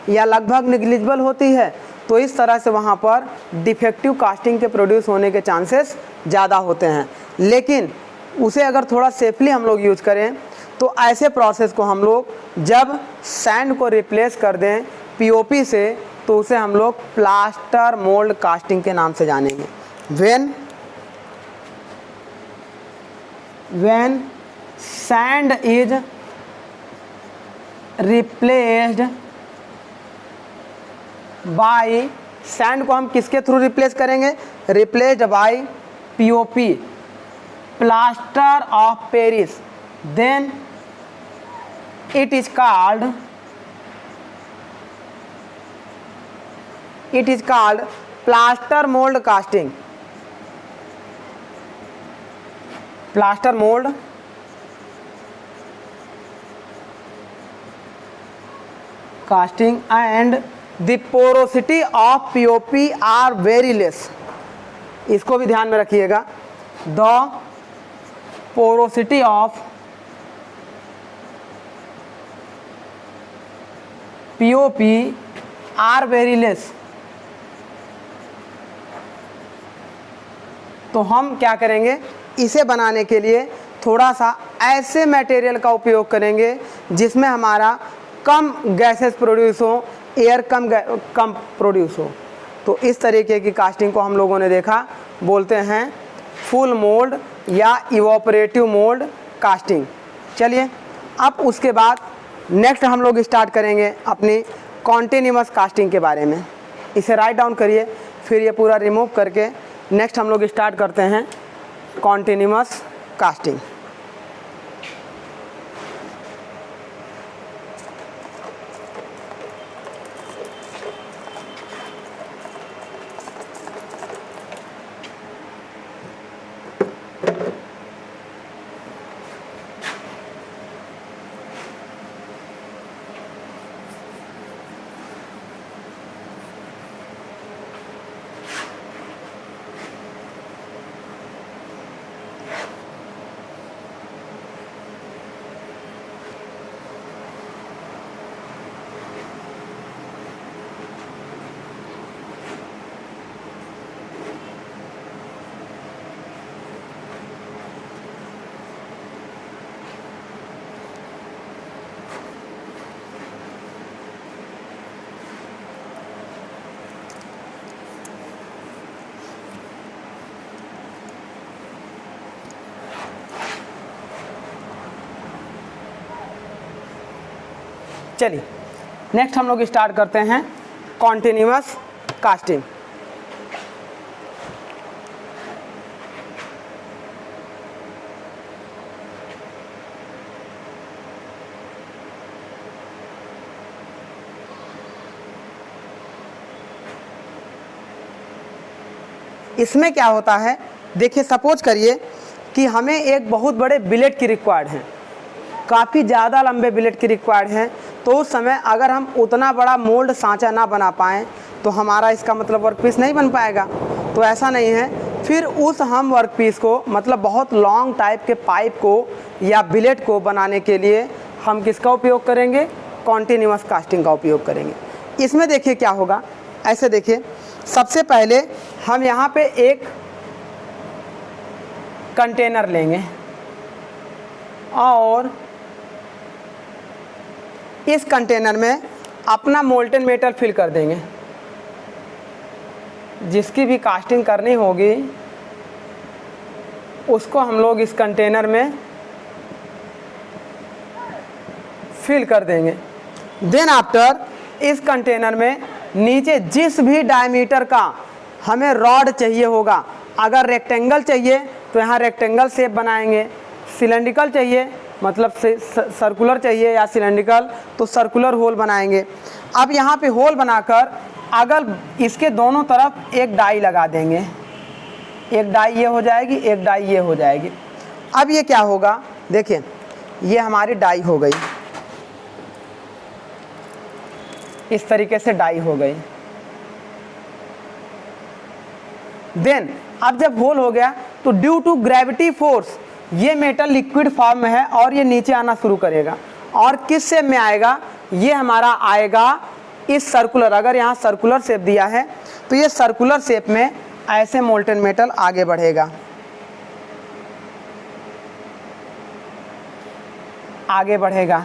या लगभग निग्लिजिबल होती है। तो इस तरह से वहाँ पर डिफेक्टिव कास्टिंग के प्रोड्यूस होने के चांसेस ज़्यादा होते हैं। लेकिन उसे अगर थोड़ा सेफली हम लोग यूज करें तो ऐसे प्रोसेस को हम लोग जब सैंड को रिप्लेस कर दें पीओपी से, तो उसे हम लोग प्लास्टर मोल्ड कास्टिंग के नाम से जानेंगे। when sand is replaced by, sand को हम किसके थ्रू रिप्लेस करेंगे, replaced by POP, plaster of Paris, then it is called plaster mould casting, plaster mould casting and the porosity of POP are very less. इसको भी ध्यान में रखिएगा, the porosity of POP are very less. तो हम क्या करेंगे, इसे बनाने के लिए थोड़ा सा ऐसे मटेरियल का उपयोग करेंगे जिसमें हमारा कम गैसेस प्रोड्यूस हो, एयर कम प्रोड्यूस हो। तो इस तरीके की कास्टिंग को हम लोगों ने देखा, बोलते हैं फुल मोल्ड या इवोपरेटिव मोल्ड कास्टिंग। चलिए अब उसके बाद नेक्स्ट हम लोग स्टार्ट करेंगे अपनी कॉन्टिन्यूअस कास्टिंग के बारे में। इसे राइट डाउन करिए, फिर ये पूरा रिमूव करके नेक्स्ट हम लोग स्टार्ट करते हैं कॉन्टिन्यूअस कास्टिंग। चलिए नेक्स्ट हम लोग स्टार्ट करते हैं कॉन्टिन्यूअस कास्टिंग। इसमें क्या होता है, देखिए सपोज करिए कि हमें एक बहुत बड़े बिलेट की रिक्वायर्ड है, काफ़ी ज़्यादा लंबे बिलेट की रिक्वायर्ड है। तो उस समय अगर हम उतना बड़ा मोल्ड सांचा ना बना पाएँ तो हमारा इसका मतलब वर्कपीस नहीं बन पाएगा। तो ऐसा नहीं है, फिर उस हम वर्कपीस को मतलब बहुत लॉन्ग टाइप के पाइप को या बिलेट को बनाने के लिए हम किसका उपयोग करेंगे, कॉन्टिन्यूअस कास्टिंग का उपयोग करेंगे। इसमें देखिए क्या होगा, ऐसे देखिए सबसे पहले हम यहाँ पे एक कंटेनर लेंगे और इस कंटेनर में अपना मोल्टेन मेटल फिल कर देंगे। जिसकी भी कास्टिंग करनी होगी उसको हम लोग इस कंटेनर में फिल कर देंगे। देन आफ्टर इस कंटेनर में नीचे जिस भी डायमीटर का हमें रॉड चाहिए होगा, अगर रेक्टेंगल चाहिए तो यहाँ रेक्टेंगल शेप बनाएंगे, सिलेंड्रिकल चाहिए मतलब सर्कुलर चाहिए या सिलेंड्रिकल तो सर्कुलर होल बनाएंगे। अब यहाँ पे होल बनाकर अगर इसके दोनों तरफ एक डाई लगा देंगे, एक डाई ये हो जाएगी, एक डाई ये हो जाएगी। अब ये क्या होगा, देखिए ये हमारी डाई हो गई। इस तरीके से डाई हो गई। देन अब जब होल हो गया तो ड्यू टू ग्रेविटी फोर्स ये मेटल लिक्विड फॉर्म में है और ये नीचे आना शुरू करेगा। और किस शेप में आएगा? ये हमारा आएगा इस सर्कुलर, अगर यहाँ सर्कुलर शेप दिया है तो ये सर्कुलर शेप में ऐसे मोल्टेन मेटल आगे बढ़ेगा, आगे बढ़ेगा।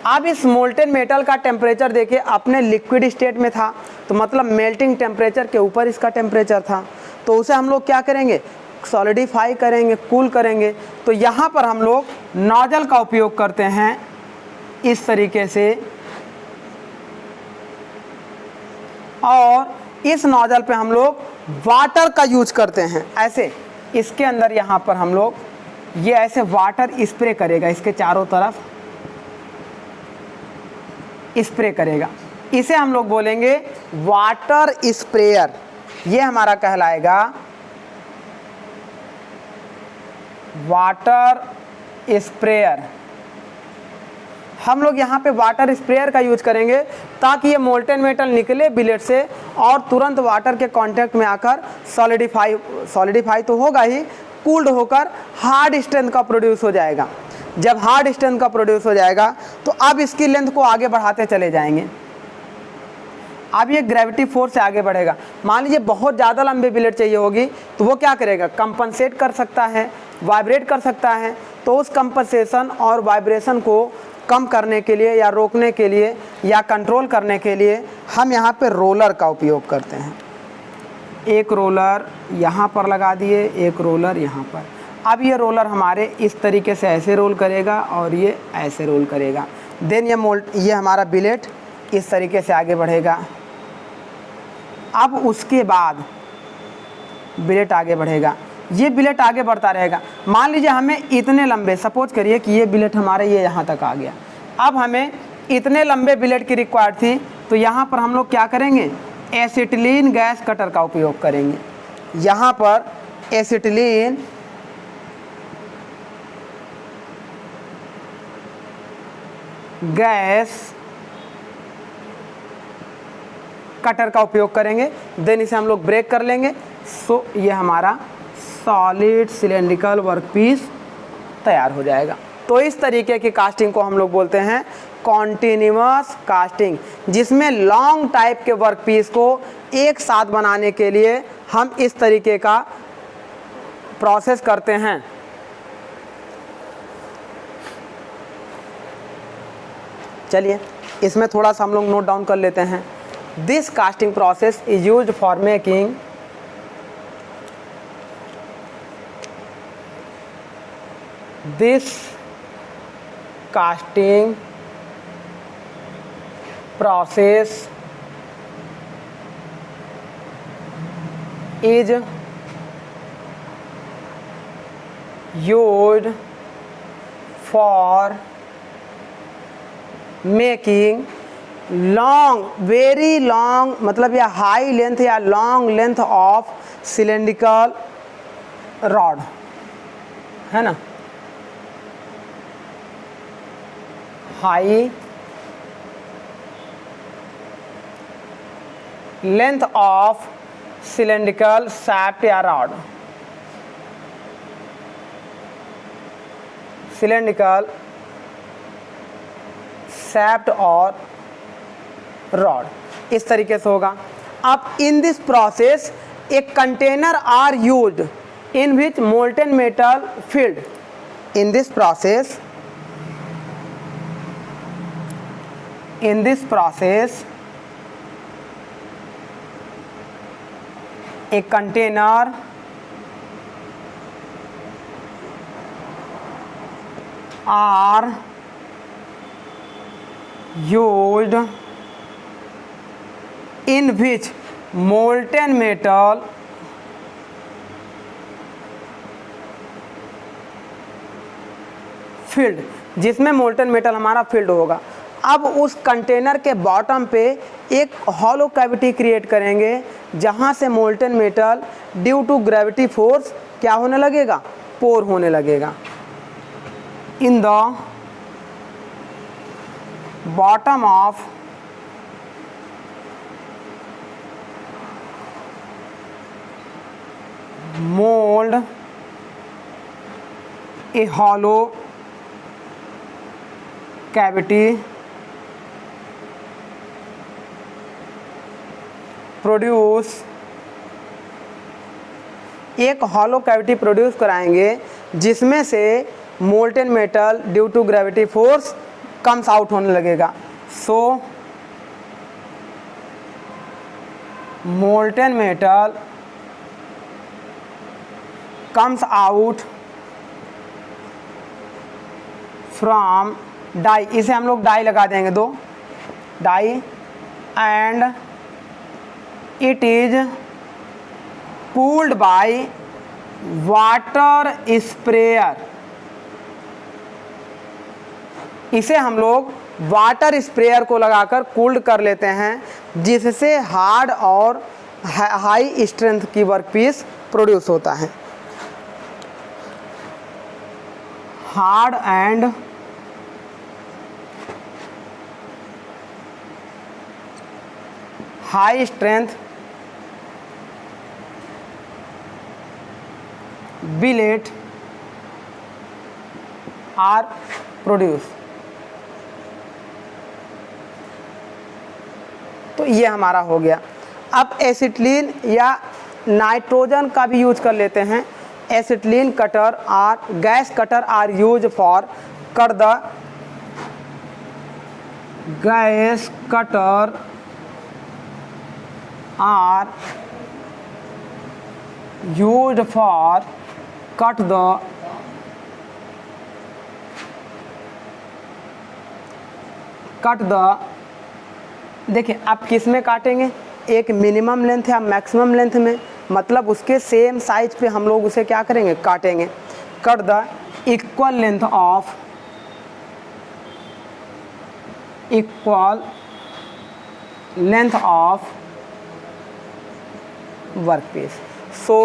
अब इस मोल्टेन मेटल का टेम्परेचर देखिए, अपने लिक्विड स्टेट में था तो मतलब मेल्टिंग टेम्परेचर के ऊपर इसका टेम्परेचर था, तो उसे हम लोग क्या करेंगे? सॉलिडिफाई करेंगे, कूल करेंगे। तो यहाँ पर हम लोग नोजल का उपयोग करते हैं इस तरीके से, और इस नोजल पे हम लोग वाटर का यूज करते हैं। ऐसे इसके अंदर यहाँ पर हम लोग ये ऐसे वाटर स्प्रे करेगा, इसके चारों तरफ स्प्रे करेगा। इसे हम लोग बोलेंगे वाटर स्प्रेयर। ये हमारा कहलाएगा वाटर स्प्रेयर। हम लोग यहाँ पे वाटर स्प्रेयर का यूज करेंगे ताकि ये मोल्टेन मेटल निकले बिलेट से और तुरंत वाटर के कांटेक्ट में आकर सॉलिडिफाई तो होगा ही, कूल्ड होकर हार्ड स्ट्रेंथ का प्रोड्यूस हो जाएगा। जब हार्ड स्ट्रेंथ का प्रोड्यूस हो जाएगा तो अब इसकी लेंथ को आगे बढ़ाते चले जाएंगे। अब ये ग्रेविटी फोर्स से आगे बढ़ेगा। मान लीजिए बहुत ज़्यादा लंबे बिलेट चाहिए होगी तो वो क्या करेगा? कंपनसेट कर सकता है, वाइब्रेट कर सकता है। तो उस कंपनसेशन और वाइब्रेशन को कम करने के लिए या रोकने के लिए या कंट्रोल करने के लिए हम यहाँ पे रोलर का उपयोग करते हैं। एक रोलर यहाँ पर लगा दिए, एक रोलर यहाँ पर। अब ये रोलर हमारे इस तरीके से ऐसे रोल करेगा और ये ऐसे रोल करेगा। देन ये हमारा बिलेट इस तरीके से आगे बढ़ेगा। अब उसके बाद बिलेट आगे बढ़ेगा, ये बिलेट आगे बढ़ता रहेगा। मान लीजिए हमें इतने लंबे, सपोज करिए कि ये बिलेट हमारे ये यहाँ तक आ गया। अब हमें इतने लंबे बिलेट की रिक्वायर्ड थी तो यहाँ पर हम लोग क्या करेंगे? एसिटिलीन गैस कटर का उपयोग करेंगे। यहाँ पर एसिटिलीन गैस कटर का उपयोग करेंगे। देन इसे हम लोग ब्रेक कर लेंगे। सो ये हमारा सॉलिड सिलेंड्रिकल वर्कपीस तैयार हो जाएगा। तो इस तरीके की कास्टिंग को हम लोग बोलते हैं कॉन्टिन्यूअस कास्टिंग, जिसमें लॉन्ग टाइप के वर्कपीस को एक साथ बनाने के लिए हम इस तरीके का प्रोसेस करते हैं। चलिए इसमें थोड़ा सा हम लोग नोट डाउन कर लेते हैं। This casting process is used for making this casting process is used for making long, very long, मतलब या हाई लेंथ या long length of cylindrical rod, है ना? High length of cylindrical shaft या रॉड, सिलेंड्रिकल शाफ्ट और रॉड, इस तरीके से होगा। अब in this process a container are used in which molten metal filled. In this process a container are used in which molten metal filled, जिसमें मोल्टन मेटल हमारा फील्ड होगा। अब उस कंटेनर के बॉटम पे एक हॉलो कैविटी क्रिएट करेंगे जहाँ से molten metal due to gravity force क्या होने लगेगा? पोर होने लगेगा। In the bottom of mold a hollow cavity produce, एक हॉलो कैविटी प्रोड्यूस कराएंगे जिसमें से molten metal due to gravity force comes out होने लगेगा। So molten metal comes out from die, इसे हम लोग डाई लगा देंगे, दो die, and it is cooled by water sprayer, इसे हम लोग वाटर स्प्रेयर को लगाकर कूल्ड कर लेते हैं, जिससे हार्ड और हाई स्ट्रेंथ की वर्कपीस प्रोड्यूस होता है। Hard and high strength billet are produce. तो ये हमारा हो गया। अब एसिटिलीन या नाइट्रोजन का भी यूज कर लेते हैं। Acetylene cutter are gas cutter are use for cut the gas cutter are used for cut the देखिए आप किस में काटेंगे, एक मिनिमम लेंथ या मैक्सिमम लेंथ में, मतलब उसके सेम साइज पे हम लोग उसे क्या करेंगे, काटेंगे। Cut the equal length of workpiece. So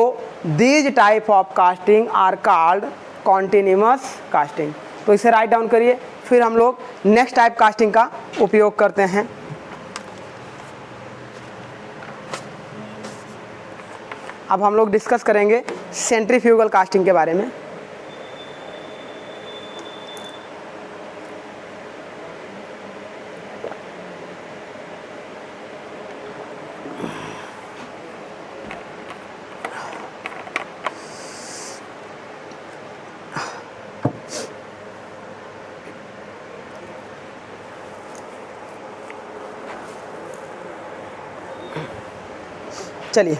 these type of casting are called continuous casting। तो इसे राइट डाउन करिए, फिर हम लोग नेक्स्ट टाइप कास्टिंग का उपयोग करते हैं। अब हम लोग डिस्कस करेंगे सेंट्रीफ्यूगल कास्टिंग के बारे में। चलिए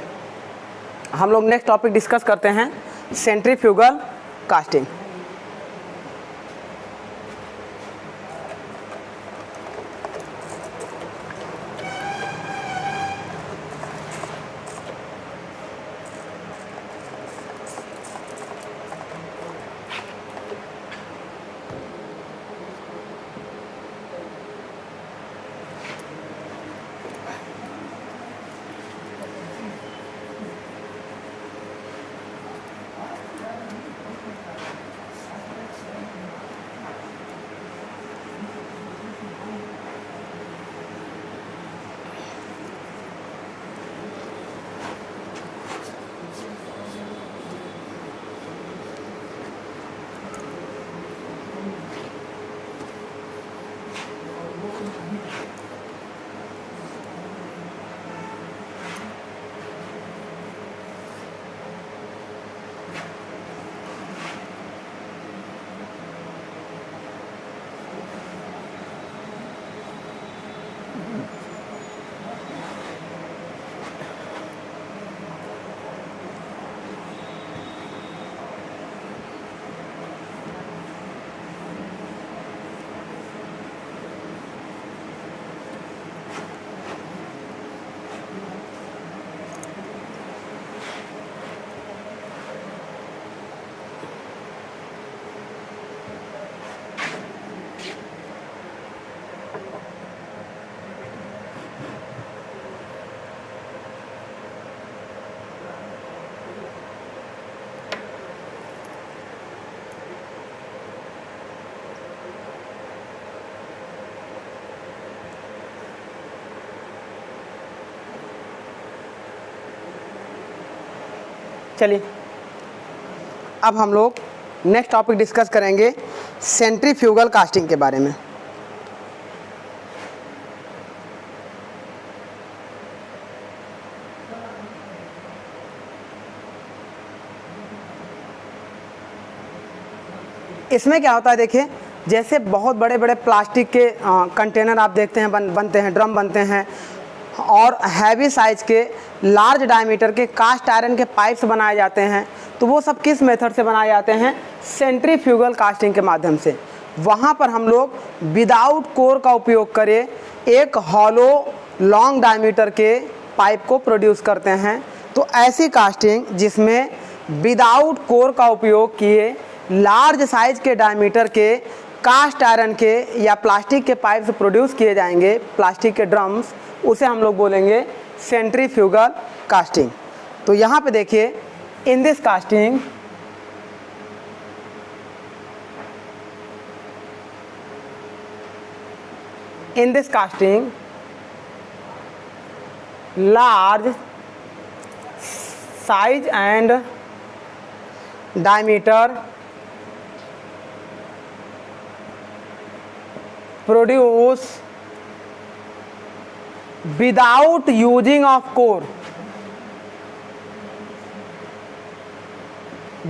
हम लोग नेक्स्ट टॉपिक डिस्कस करते हैं, सेंट्रीफ्यूगल कास्टिंग। चलिए अब हम लोग नेक्स्ट टॉपिक डिस्कस करेंगे सेंट्रीफ्यूगल कास्टिंग के बारे में। इसमें क्या होता है, देखिए जैसे बहुत बड़े बड़े प्लास्टिक के कंटेनर आप देखते हैं बनते हैं, ड्रम बनते हैं, और हैवी साइज़ के लार्ज डायमीटर के कास्ट आयरन के पाइप्स बनाए जाते हैं। तो वो सब किस मेथड से बनाए जाते हैं? सेंट्रीफ्यूगल कास्टिंग के माध्यम से। वहाँ पर हम लोग विदाउट कोर का उपयोग करें एक हॉलो लॉन्ग डायमीटर के पाइप को प्रोड्यूस करते हैं। तो ऐसी कास्टिंग जिसमें विदाउट कोर का उपयोग किए लार्ज साइज़ के डायमीटर के कास्ट आयरन के या प्लास्टिक के पाइप्स प्रोड्यूस किए जाएंगे, प्लास्टिक के ड्रम्स, उसे हम लोग बोलेंगे सेंट्रीफ्यूगल कास्टिंग। तो यहाँ पे देखिए, in this casting large size and diameter produce without using of core,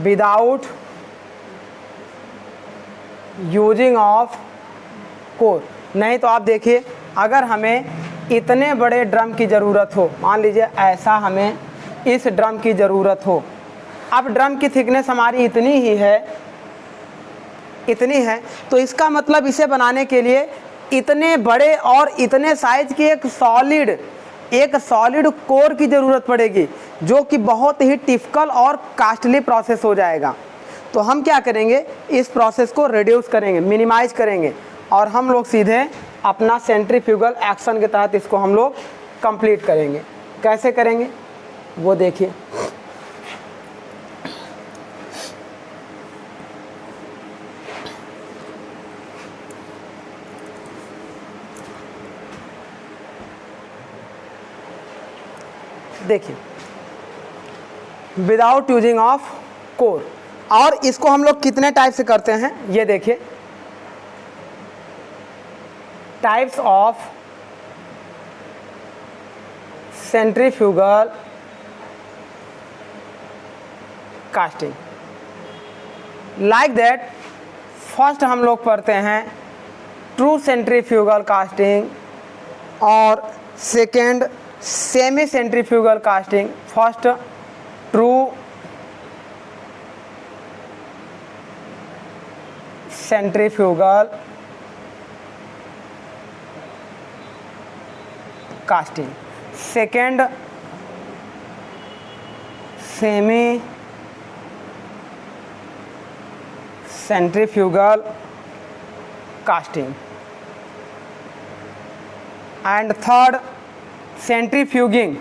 without using of core. नहीं तो आप देखिए, अगर हमें इतने बड़े ड्रम की ज़रूरत हो, मान लीजिए ऐसा हमें इस ड्रम की ज़रूरत हो, अब ड्रम की थिकनेस हमारी इतनी है, तो इसका मतलब इसे बनाने के लिए इतने बड़े और इतने साइज की एक सॉलिड कोर की ज़रूरत पड़ेगी, जो कि बहुत ही टिपिकल और कास्टली प्रोसेस हो जाएगा। तो हम क्या करेंगे, इस प्रोसेस को रिड्यूस करेंगे, मिनिमाइज करेंगे, और हम लोग सीधे अपना सेंट्रीफ्यूगल एक्शन के तहत इसको हम लोग कंप्लीट करेंगे। कैसे करेंगे वो देखिए। देखिए, विदाउट यूजिंग ऑफ कोर, और इसको हम लोग कितने टाइप से करते हैं ये देखिए। Types of centrifugal casting, like that first हम लोग पढ़ते हैं ट्रू सेंट्रीफ्यूगल कास्टिंग, और second semi centrifugal casting. First true centrifugal casting, second semi centrifugal casting, and third centrifuging.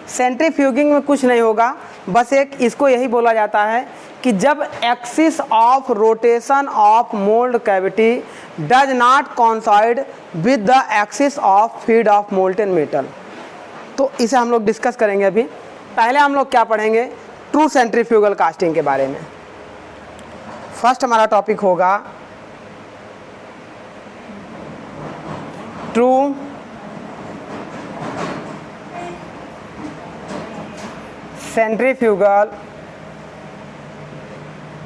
Centrifuging में कुछ नहीं होगा, बस एक इसको यही बोला जाता है कि जब axis of rotation of mould cavity does not coincide with the axis of feed of molten metal. तो इसे हम लोग डिस्कस करेंगे अभी। पहले हम लोग क्या पढ़ेंगे, ट्रू सेंट्रीफ्यूगल कास्टिंग के बारे में। फर्स्ट हमारा टॉपिक होगा ट्रू सेंट्रीफ्यूगल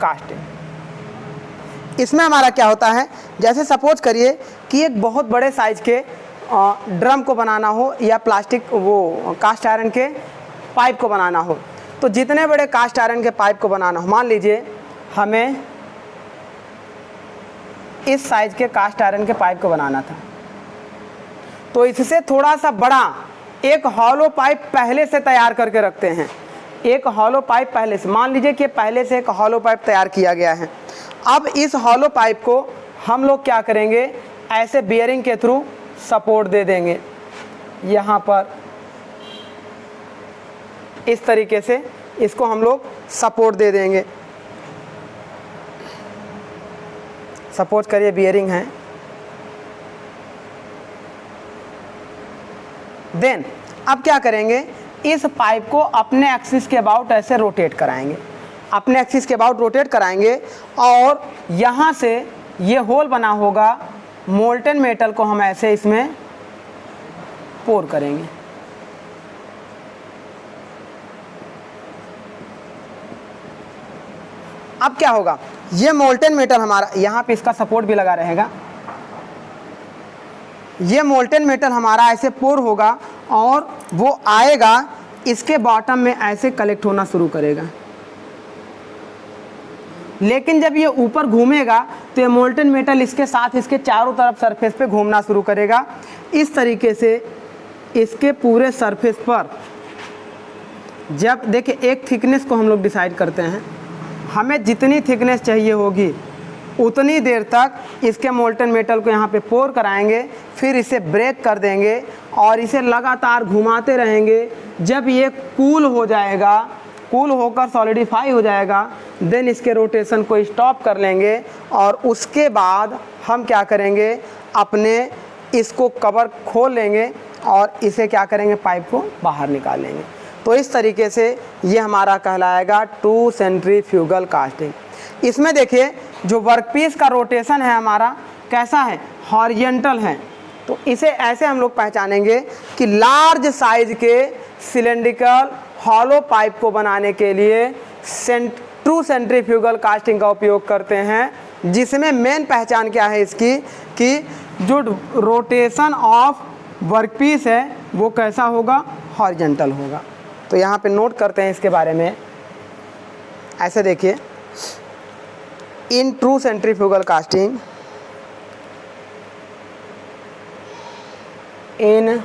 कास्टिंग। इसमें हमारा क्या होता है, जैसे सपोज करिए कि एक बहुत बड़े साइज के ड्रम को बनाना हो या प्लास्टिक वो कास्ट आयरन के पाइप को बनाना हो। तो जितने बड़े कास्ट आयरन के पाइप को बनाना हो, मान लीजिए हमें इस साइज के कास्ट आयरन के पाइप को बनाना था, तो इससे थोड़ा सा बड़ा एक हॉलो पाइप पहले से तैयार करके रखते हैं। एक हॉलो पाइप पहले से, मान लीजिए कि पहले से एक हॉलो पाइप तैयार किया गया है। अब इस हॉलो पाइप को हम लोग क्या करेंगे, ऐसे बियरिंग के थ्रू सपोर्ट दे देंगे। यहाँ पर इस तरीके से इसको हम लोग सपोर्ट दे देंगे। सपोज करिए बियरिंग है, देन अब क्या करेंगे, इस पाइप को अपने एक्सिस के अबाउट ऐसे रोटेट कराएंगे, अपने एक्सिस के अबाउट रोटेट कराएंगे और यहाँ से ये होल बना होगा, मोल्टेन मेटल को हम ऐसे इसमें पोर करेंगे। अब क्या होगा, ये मोल्टेन मेटल हमारा, यहाँ पे इसका सपोर्ट भी लगा रहेगा, ये मोल्टेन मेटल हमारा ऐसे पोर होगा और वो आएगा इसके बॉटम में ऐसे कलेक्ट होना शुरू करेगा। लेकिन जब ये ऊपर घूमेगा तो ये मोल्टेन मेटल इसके साथ इसके चारों तरफ सरफेस पे घूमना शुरू करेगा। इस तरीके से इसके पूरे सरफेस पर, जब देखिए एक थिकनेस को हम लोग डिसाइड करते हैं, हमें जितनी थिकनेस चाहिए होगी उतनी देर तक इसके मोल्टेन मेटल को यहाँ पे पोर कराएंगे, फिर इसे ब्रेक कर देंगे और इसे लगातार घुमाते रहेंगे। जब ये कूल हो जाएगा, कूल होकर सॉलिडिफाई हो जाएगा, देन इसके रोटेशन को स्टॉप कर लेंगे और उसके बाद हम क्या करेंगे, अपने इसको कवर खोल लेंगे और इसे क्या करेंगे, पाइप को बाहर निकाल लेंगे। तो इस तरीके से ये हमारा कहलाएगा ट्रू सेंट्रीफ्यूगल कास्टिंग। इसमें देखिए जो वर्कपीस का रोटेशन है हमारा कैसा है, हॉरिजेंटल है। तो इसे ऐसे हम लोग पहचानेंगे कि लार्ज साइज के सिलेंड्रिकल हॉलो पाइप को बनाने के लिए ट्रू सेंट्रीफ्यूगल कास्टिंग का उपयोग करते हैं, जिसमें मेन पहचान क्या है इसकी कि जो रोटेशन ऑफ वर्कपीस है वो कैसा होगा, हॉरिजेंटल होगा। तो यहाँ पे नोट करते हैं इसके बारे में, ऐसे देखिए, in true centrifugal casting, in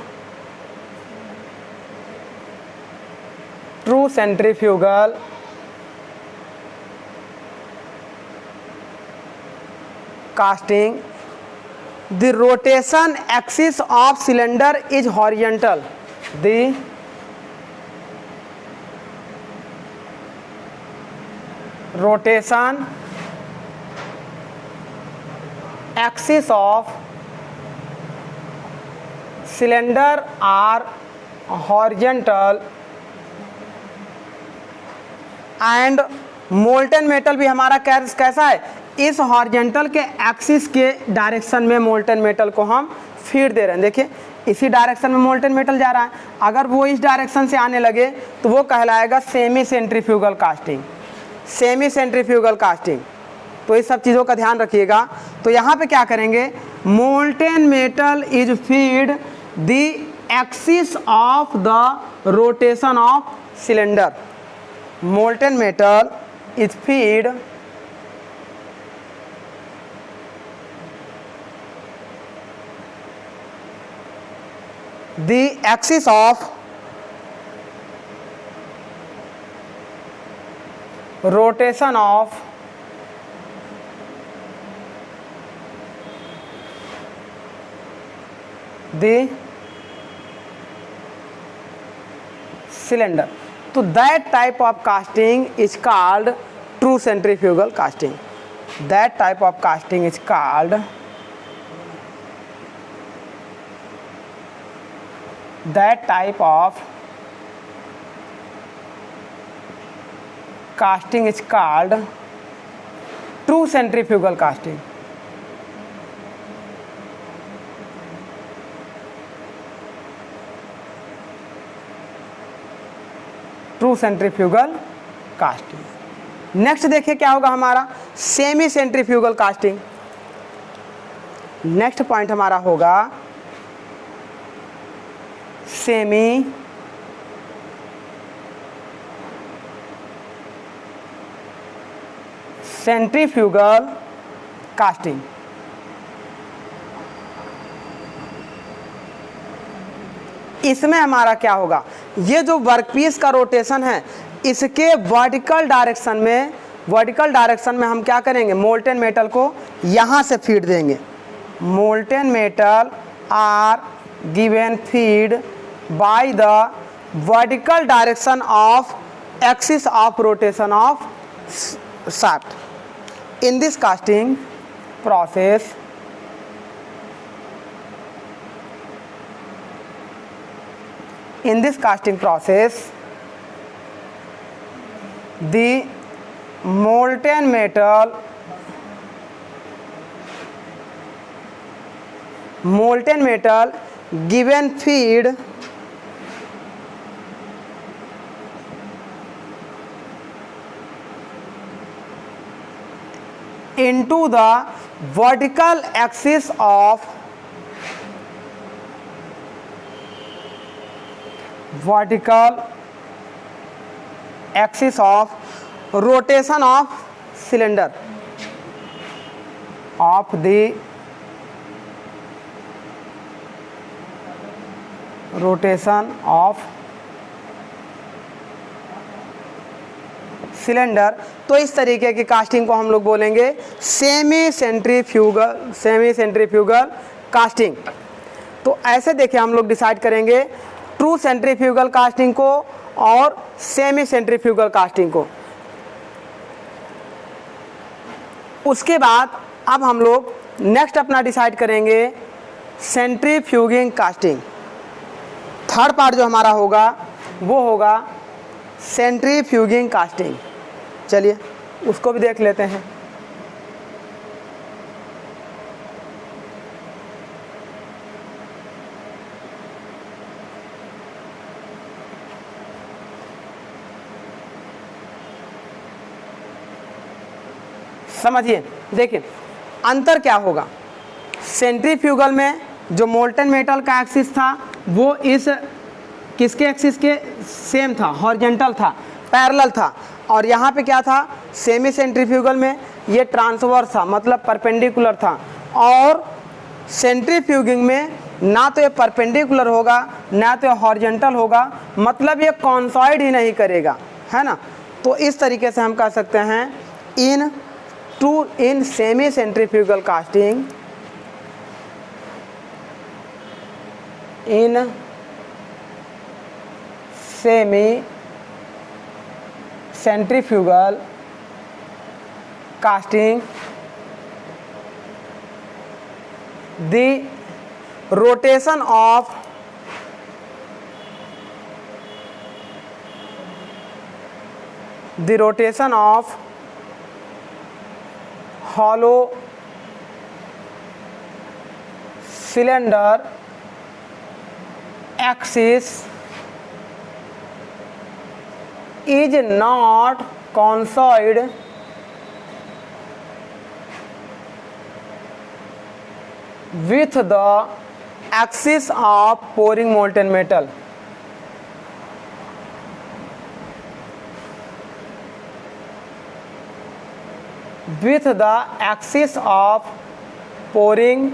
true centrifugal casting, the rotation axis of cylinder is horizontal. The rotation axis of cylinder are horizontal and molten metal भी हमारा कैसा है, इस हॉरिजेंटल के एक्सिस के डायरेक्शन में मोल्टेन मेटल को हम फीड दे रहे हैं। देखिए इसी डायरेक्शन में मोल्टेन मेटल जा रहा है, अगर वो इस डायरेक्शन से आने लगे तो वो कहलाएगा semi centrifugal casting, semi centrifugal casting. तो इस सब चीज़ों का ध्यान रखिएगा। तो यहाँ पे क्या करेंगे, molten metal is feed the axis of the rotation of cylinder, molten metal is feed the axis of rotation of the cylinder. तो that type of casting is called true centrifugal casting. That type of casting is called true centrifugal casting. True centrifugal casting. Next देखिए क्या होगा हमारा, semi centrifugal casting. Next point हमारा होगा सेमी सेंट्रीफ्यूगल कास्टिंग। इसमें हमारा क्या होगा, ये जो वर्कपीस का रोटेशन है इसके वर्टिकल डायरेक्शन में हम क्या करेंगे, मोल्टेन मेटल को यहाँ से फीड देंगे। Molten metal are given feed by the vertical direction of axis of rotation of shaft. In this casting process in this casting process the molten metal given feed into the vertical axis of rotation of cylinder of the rotation of cylinder. तो इस तरीके की कास्टिंग को हम लोग बोलेंगे सेमी सेंट्रीफ्यूगल कास्टिंग। तो ऐसे देखिए हम लोग डिसाइड करेंगे ट्रू सेंट्रीफ्यूगल कास्टिंग को और सेमी सेंट्रीफ्यूगल कास्टिंग को। उसके बाद अब हम लोग नेक्स्ट अपना डिसाइड करेंगे सेंट्रीफ्यूगिंग कास्टिंग। थर्ड पार्ट जो हमारा होगा वो होगा सेंट्रीफ्यूगिंग कास्टिंग। चलिए उसको भी देख लेते हैं। समझिए, देखिए अंतर क्या होगा। सेंट्रीफ्यूगल में जो मोल्टन मेटल का एक्सिस था वो इस किसके एक्सिस के सेम था, हॉरिजॉन्टल था, पैरेलल था। और यहाँ पे क्या था, सेमी सेंट्रीफ्यूगल में ये ट्रांसवर्स था, मतलब परपेंडिकुलर था। और सेंट्रीफ्यूगिंग में ना तो ये परपेंडिकुलर होगा ना तो ये हॉरिजॉन्टल होगा, मतलब ये कॉन्सॉइड ही नहीं करेगा, है ना। तो इस तरीके से हम कह सकते हैं in semi centrifugal casting, in semi centrifugal casting the rotation of hollow cylinder axis is not coincide with the axis of pouring molten metal. With the axis of pouring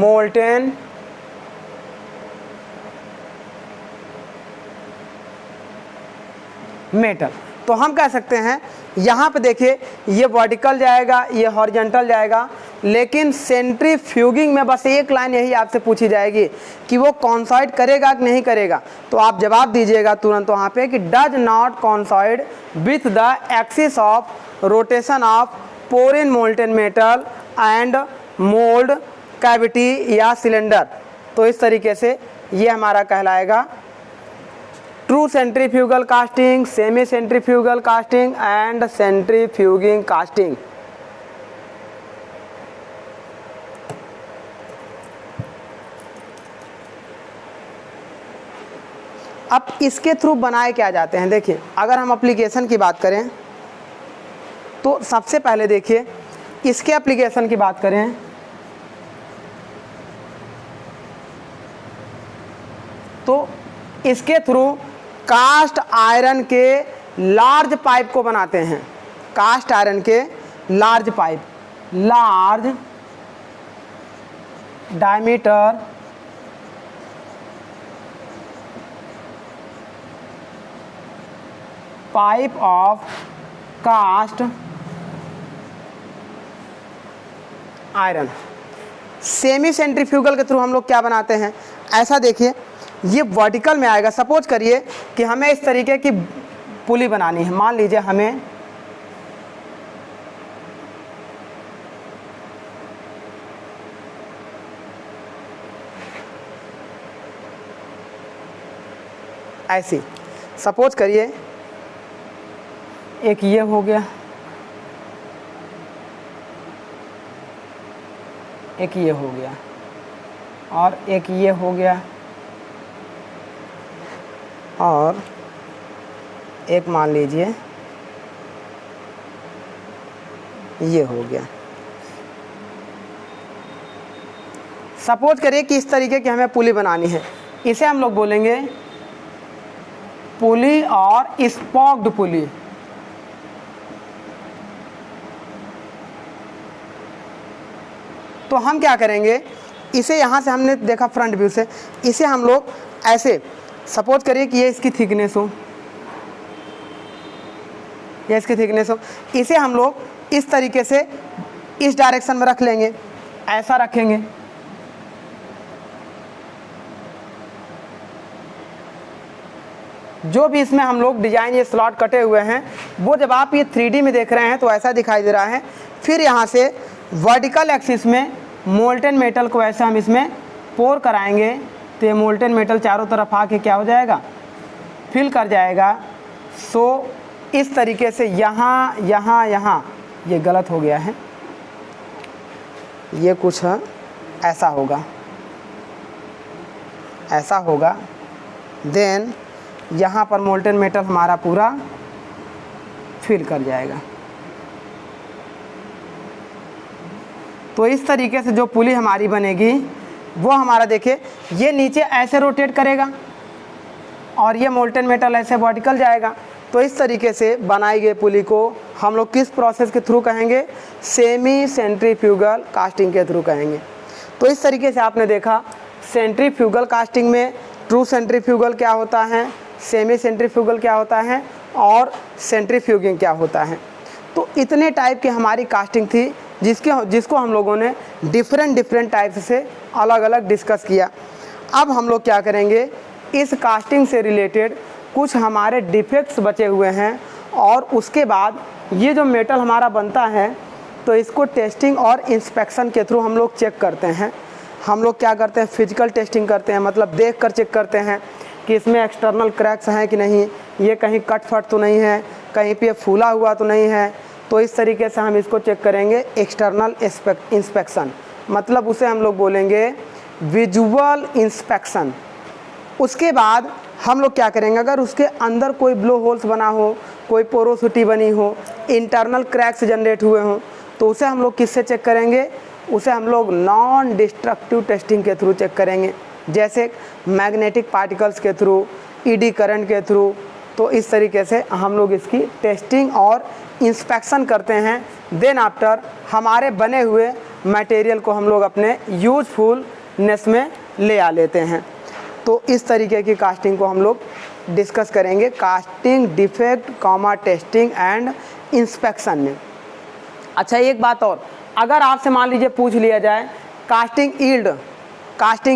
molten metal. तो हम कह सकते हैं यहाँ पे देखिए ये वर्टिकल जाएगा, ये हॉरिजॉन्टल जाएगा, लेकिन सेंट्रीफ्यूगिंग में बस एक लाइन यही आपसे पूछी जाएगी कि वो कॉन्सॉइड करेगा कि नहीं करेगा। तो आप जवाब दीजिएगा तुरंत वहाँ पे कि does not coincide with the axis of rotation of pouring molten metal and mould cavity या सिलेंडर। तो इस तरीके से ये हमारा कहलाएगा true centrifugal casting, semi centrifugal casting and centrifuging casting. अब इसके थ्रू बनाए क्या जाते हैं, देखिए अगर हम एप्लीकेशन की बात करें तो सबसे पहले देखिए इसके एप्लीकेशन की बात करें तो इसके थ्रू कास्ट आयरन के लार्ज पाइप को बनाते हैं। कास्ट आयरन के large pipe, large diameter pipe of cast iron. Semi centrifugal के थ्रू हम लोग क्या बनाते हैं, ऐसा देखिए ये वर्टिकल में आएगा। सपोज करिए कि हमें इस तरीके की पुली बनानी है, मान लीजिए हमें ऐसी। सपोज करिए एक ये हो गया, एक ये हो गया, और एक ये हो गया, और एक मान लीजिए ये हो गया। सपोज करिए कि इस तरीके की हमें पुली बनानी है, इसे हम लोग बोलेंगे पुली और स्पॉक्ड पुली। तो हम क्या करेंगे, इसे यहाँ से हमने देखा फ्रंट व्यू से, इसे हम लोग ऐसे, सपोज करिए कि ये इसकी थिकनेस हो, ये इसकी थिकनेस हो, इसे हम लोग इस तरीके से इस डायरेक्शन में रख लेंगे, ऐसा रखेंगे। जो भी इसमें हम लोग डिजाइन ये स्लॉट कटे हुए हैं वो जब आप ये 3D में देख रहे हैं तो ऐसा दिखाई दे रहा है। फिर यहाँ से वर्टिकल एक्सिस में मोल्टेन मेटल को ऐसे हम इसमें पोर कराएंगे, तो ये मोल्टेन मेटल चारों तरफ आके क्या हो जाएगा, फिल कर जाएगा। सो इस तरीके से यहाँ यहाँ यहाँ, ये गलत हो गया है, ये कुछ ऐसा होगा, ऐसा होगा। देन यहाँ पर मोल्टेन मेटल हमारा पूरा फिल कर जाएगा। तो इस तरीके से जो पुली हमारी बनेगी वो हमारा, देखिए ये नीचे ऐसे रोटेट करेगा और ये मोल्टेन मेटल ऐसे वर्टिकल जाएगा। तो इस तरीके से बनाई गई पुली को हम लोग किस प्रोसेस के थ्रू कहेंगे, सेमी सेंट्रीफ्यूगल कास्टिंग के थ्रू कहेंगे। तो इस तरीके से आपने देखा सेंट्रीफ्यूगल कास्टिंग में ट्रू सेंट्रीफ्यूगल क्या होता है, सेमी सेंट्रीफ्यूगल क्या होता है, और सेंट्रीफ्यूगिंग क्या होता है। तो इतने टाइप की हमारी कास्टिंग थी जिसको हम लोगों ने डिफरेंट टाइप से अलग अलग डिस्कस किया। अब हम लोग क्या करेंगे, इस कास्टिंग से रिलेटेड कुछ हमारे डिफेक्ट्स बचे हुए हैं, और उसके बाद ये जो मेटल हमारा बनता है तो इसको टेस्टिंग और इंस्पेक्शन के थ्रू हम लोग चेक करते हैं। हम लोग क्या करते हैं, फिजिकल टेस्टिंग करते हैं, मतलब देख कर चेक करते हैं कि इसमें एक्सटर्नल क्रैक्स हैं कि नहीं, ये कहीं कट फट तो नहीं है, कहीं पे फूला हुआ तो नहीं है। तो इस तरीके से हम इसको चेक करेंगे एक्सटर्नल इंस्पेक्शन, मतलब उसे हम लोग बोलेंगे विजुअल इंस्पेक्शन। उसके बाद हम लोग क्या करेंगे, अगर उसके अंदर कोई ब्लो होल्स बना हो, कोई पोरोसिटी बनी हो, इंटरनल क्रैक्स जनरेट हुए हों, तो उसे हम लोग किससे चेक करेंगे, उसे हम लोग नॉन डिस्ट्रक्टिव टेस्टिंग के थ्रू चेक करेंगे, जैसे मैग्नेटिक पार्टिकल्स के थ्रू, ईडी करंट के थ्रू। तो इस तरीके से हम लोग इसकी टेस्टिंग और इंस्पेक्शन करते हैं। देन आफ्टर हमारे बने हुए मटेरियल को हम लोग अपने यूजफुलनेस में ले आ लेते हैं। तो इस तरीके की कास्टिंग को हम लोग डिस्कस करेंगे casting defect comma testing and inspection में। अच्छा एक बात और, अगर आपसे मान लीजिए पूछ लिया जाए कास्टिंग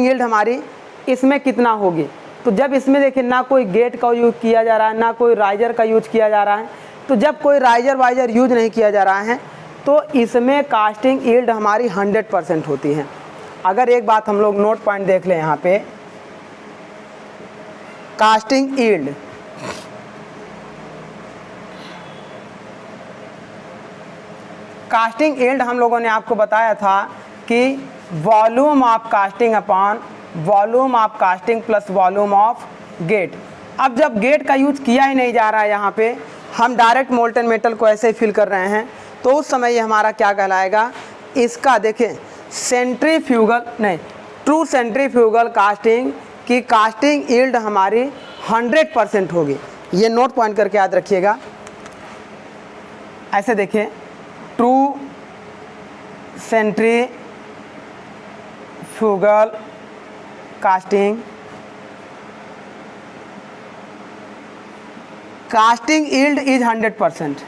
यील्ड हमारी इसमें कितना होगी, तो जब इसमें देखिए ना कोई गेट का यूज़ किया जा रहा है, ना कोई राइजर का यूज किया जा रहा है, तो जब कोई राइजर वाइजर यूज नहीं किया जा रहा है तो इसमें कास्टिंग यील्ड हमारी 100% होती है। अगर एक बात हम लोग नोट पॉइंट देख लें यहाँ पे, कास्टिंग यील्ड हम लोगों ने आपको बताया था कि volume of casting upon volume of casting plus volume of gate. अब जब गेट का यूज किया ही नहीं जा रहा है, यहाँ पे हम डायरेक्ट मोल्टेन मेटल को ऐसे ही फिल कर रहे हैं, तो उस समय ये हमारा क्या कहलाएगा, इसका देखें ट्रू सेंट्रीफ्यूगल कास्टिंग की कास्टिंग यील्ड हमारी 100% होगी। ये नोट पॉइंट करके याद रखिएगा। ऐसे देखिए, true centrifugal casting yield is 100%।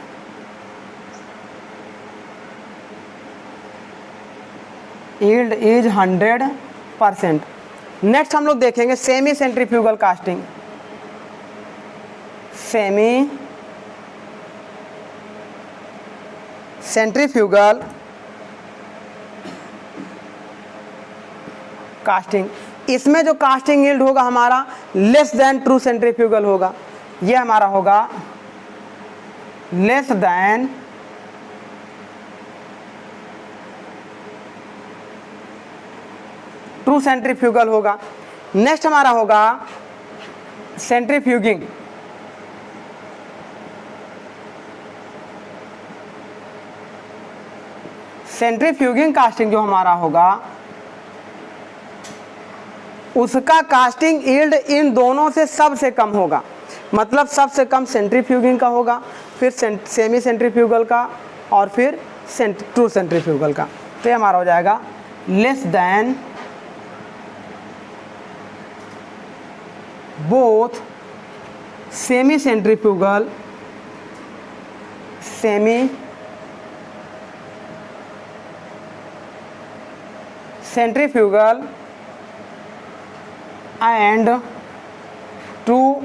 Yield is 100%। Next हम लोग देखेंगे semi centrifugal casting. Semi centrifugal casting, इसमें जो कास्टिंग यील्ड होगा हमारा लेस देन ट्रू सेंट्रीफ्यूगल होगा, ये हमारा होगा लेस देन ट्रू सेंट्रीफ्यूगल होगा। नेक्स्ट हमारा होगा सेंट्रीफ्यूगिंग। सेंट्रीफ्यूगिंग कास्टिंग जो हमारा होगा उसका कास्टिंग यील्ड इन दोनों से सबसे कम होगा, मतलब सबसे कम सेंट्रीफ्यूगिंग का होगा, फिर सेमी सेंट्रीफ्यूगल का और फिर ट्रू सेंट्रीफ्यूगल का। तो ये हमारा हो जाएगा less than both semi centrifugal and true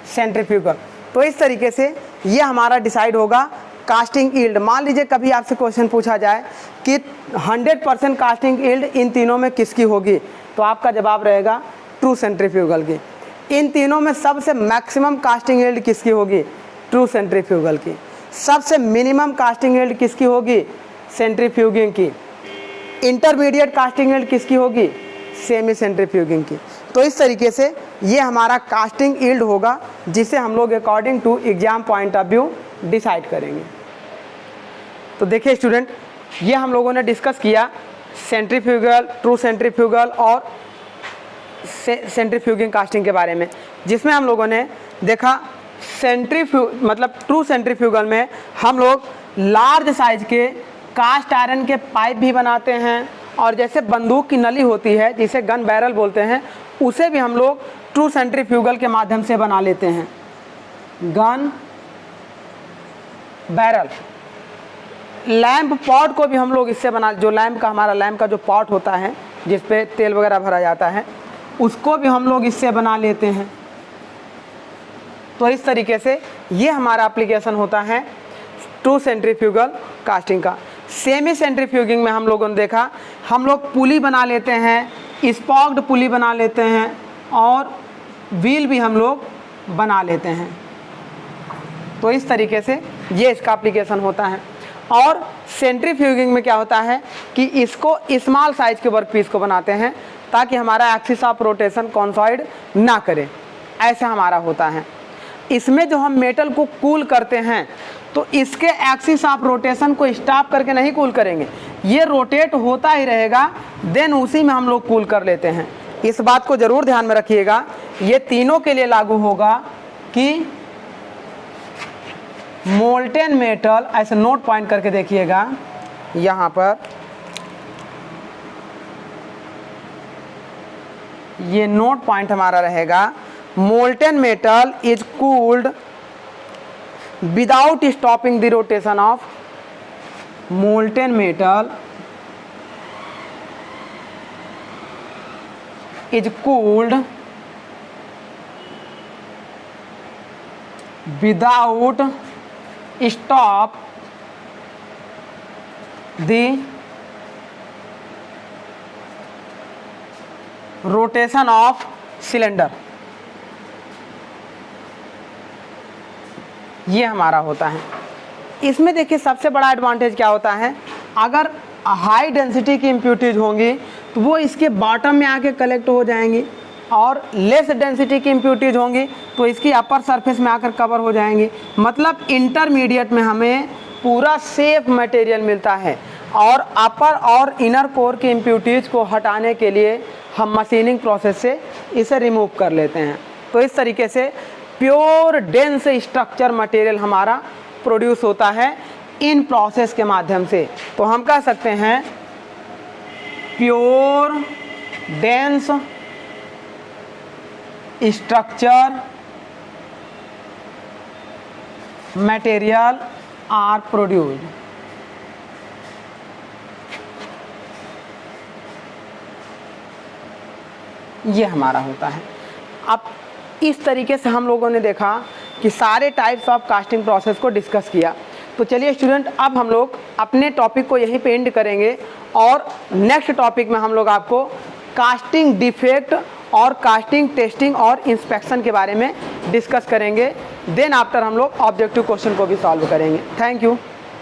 centrifugal. तो इस तरीके से ये हमारा डिसाइड होगा कास्टिंग यील्ड। मान लीजिए कभी आपसे क्वेश्चन पूछा जाए कि 100% कास्टिंग यील्ड इन तीनों में किसकी होगी, तो आपका जवाब रहेगा ट्रू सेंट्रीफ्यूगल की। इन तीनों में सबसे मैक्सिमम कास्टिंग यील्ड किसकी होगी, ट्रू सेंट्रीफ्यूगल की। सबसे मिनिमम कास्टिंग यील्ड किसकी होगी, सेंट्रीफ्यूगिंग की। इंटरमीडिएट कास्टिंग यील्ड किसकी होगी, सेमी सेंट्रीफ्यूगिंग की। तो इस तरीके से ये हमारा कास्टिंग यील्ड होगा जिसे हम लोग according to exam point of view decide करेंगे। तो देखिए स्टूडेंट, ये हम लोगों ने डिस्कस किया सेंट्रीफ्यूगल, ट्रू सेंट्रीफ्यूगल और सेंट्रीफ्यूगिंग कास्टिंग के बारे में, जिसमें हम लोगों ने देखा मतलब ट्रू सेंट्रीफ्यूगल में हम लोग लार्ज साइज के कास्ट आयरन के पाइप भी बनाते हैं, और जैसे बंदूक की नली होती है जिसे गन बैरल बोलते हैं, उसे भी हम लोग ट्रू सेंट्रीफ्यूगल के माध्यम से बना लेते हैं, गन बैरल। लैंप पॉट को भी हम लोग इससे बना, जो हमारा लैंप का जो पॉट होता है जिस पे तेल वगैरह भरा जाता है, उसको भी हम लोग इससे बना लेते हैं। तो इस तरीके से ये हमारा एप्लीकेशन होता है ट्रू सेंट्रीफ्यूगल कास्टिंग का। सेमी सेंट्रीफ्यूगिंग में हम लोगों ने देखा हम लोग पुली बना लेते हैं, स्पॉक्ड पुली बना लेते हैं और व्हील भी हम लोग बना लेते हैं। तो इस तरीके से ये इसका एप्लीकेशन होता है। और सेंट्रीफ्यूगिंग में क्या होता है कि इसको स्मॉल साइज के वर्क पीस को बनाते हैं ताकि हमारा एक्सिस ऑफ रोटेशन कॉन्सॉइड ना करे, ऐसा हमारा होता है। इसमें जो हम मेटल को कूल करते हैं तो इसके एक्सिस ऑफ रोटेशन को स्टॉप करके नहीं कूल करेंगे, ये रोटेट होता ही रहेगा, देन उसी में हम लोग कूल कर लेते हैं। इस बात को ज़रूर ध्यान में रखिएगा, ये तीनों के लिए लागू होगा कि मोल्टेन मेटल, ऐसे नोट पॉइंट करके देखिएगा यहाँ पर, ये नोट पॉइंट हमारा रहेगा, molten metal is cooled without stopping the rotation of molten metal is cooled without stop the rotation of cylinder। ये हमारा होता है। इसमें देखिए सबसे बड़ा एडवांटेज क्या होता है, अगर हाई डेंसिटी की इम्प्यूरिटीज होंगी तो वो इसके बॉटम में आके कलेक्ट हो जाएंगी, और लेस डेंसिटी की इम्प्यूरिटीज होंगी तो इसकी अपर सरफेस में आकर कवर हो जाएंगी। मतलब इंटरमीडिएट में हमें पूरा सेफ मटेरियल मिलता है, और अपर और इनर कोर की इम्प्यूरिटीज को हटाने के लिए हम मशीनिंग प्रोसेस से इसे रिमूव कर लेते हैं। तो इस तरीके से प्योर डेंस स्ट्रक्चर मटेरियल हमारा प्रोड्यूस होता है इन प्रोसेस के माध्यम से। तो हम कह सकते हैं pure dense structure material are produced. ये हमारा होता है। अब इस तरीके से हम लोगों ने देखा कि सारे टाइप्स ऑफ कास्टिंग प्रोसेस को डिस्कस किया। तो चलिए स्टूडेंट, अब हम लोग अपने टॉपिक को यहीं पे एंड करेंगे और नेक्स्ट टॉपिक में हम लोग आपको कास्टिंग डिफेक्ट और कास्टिंग टेस्टिंग और इंस्पेक्शन के बारे में डिस्कस करेंगे। देन आफ्टर हम लोग ऑब्जेक्टिव क्वेश्चन को भी सॉल्व करेंगे। Thank you.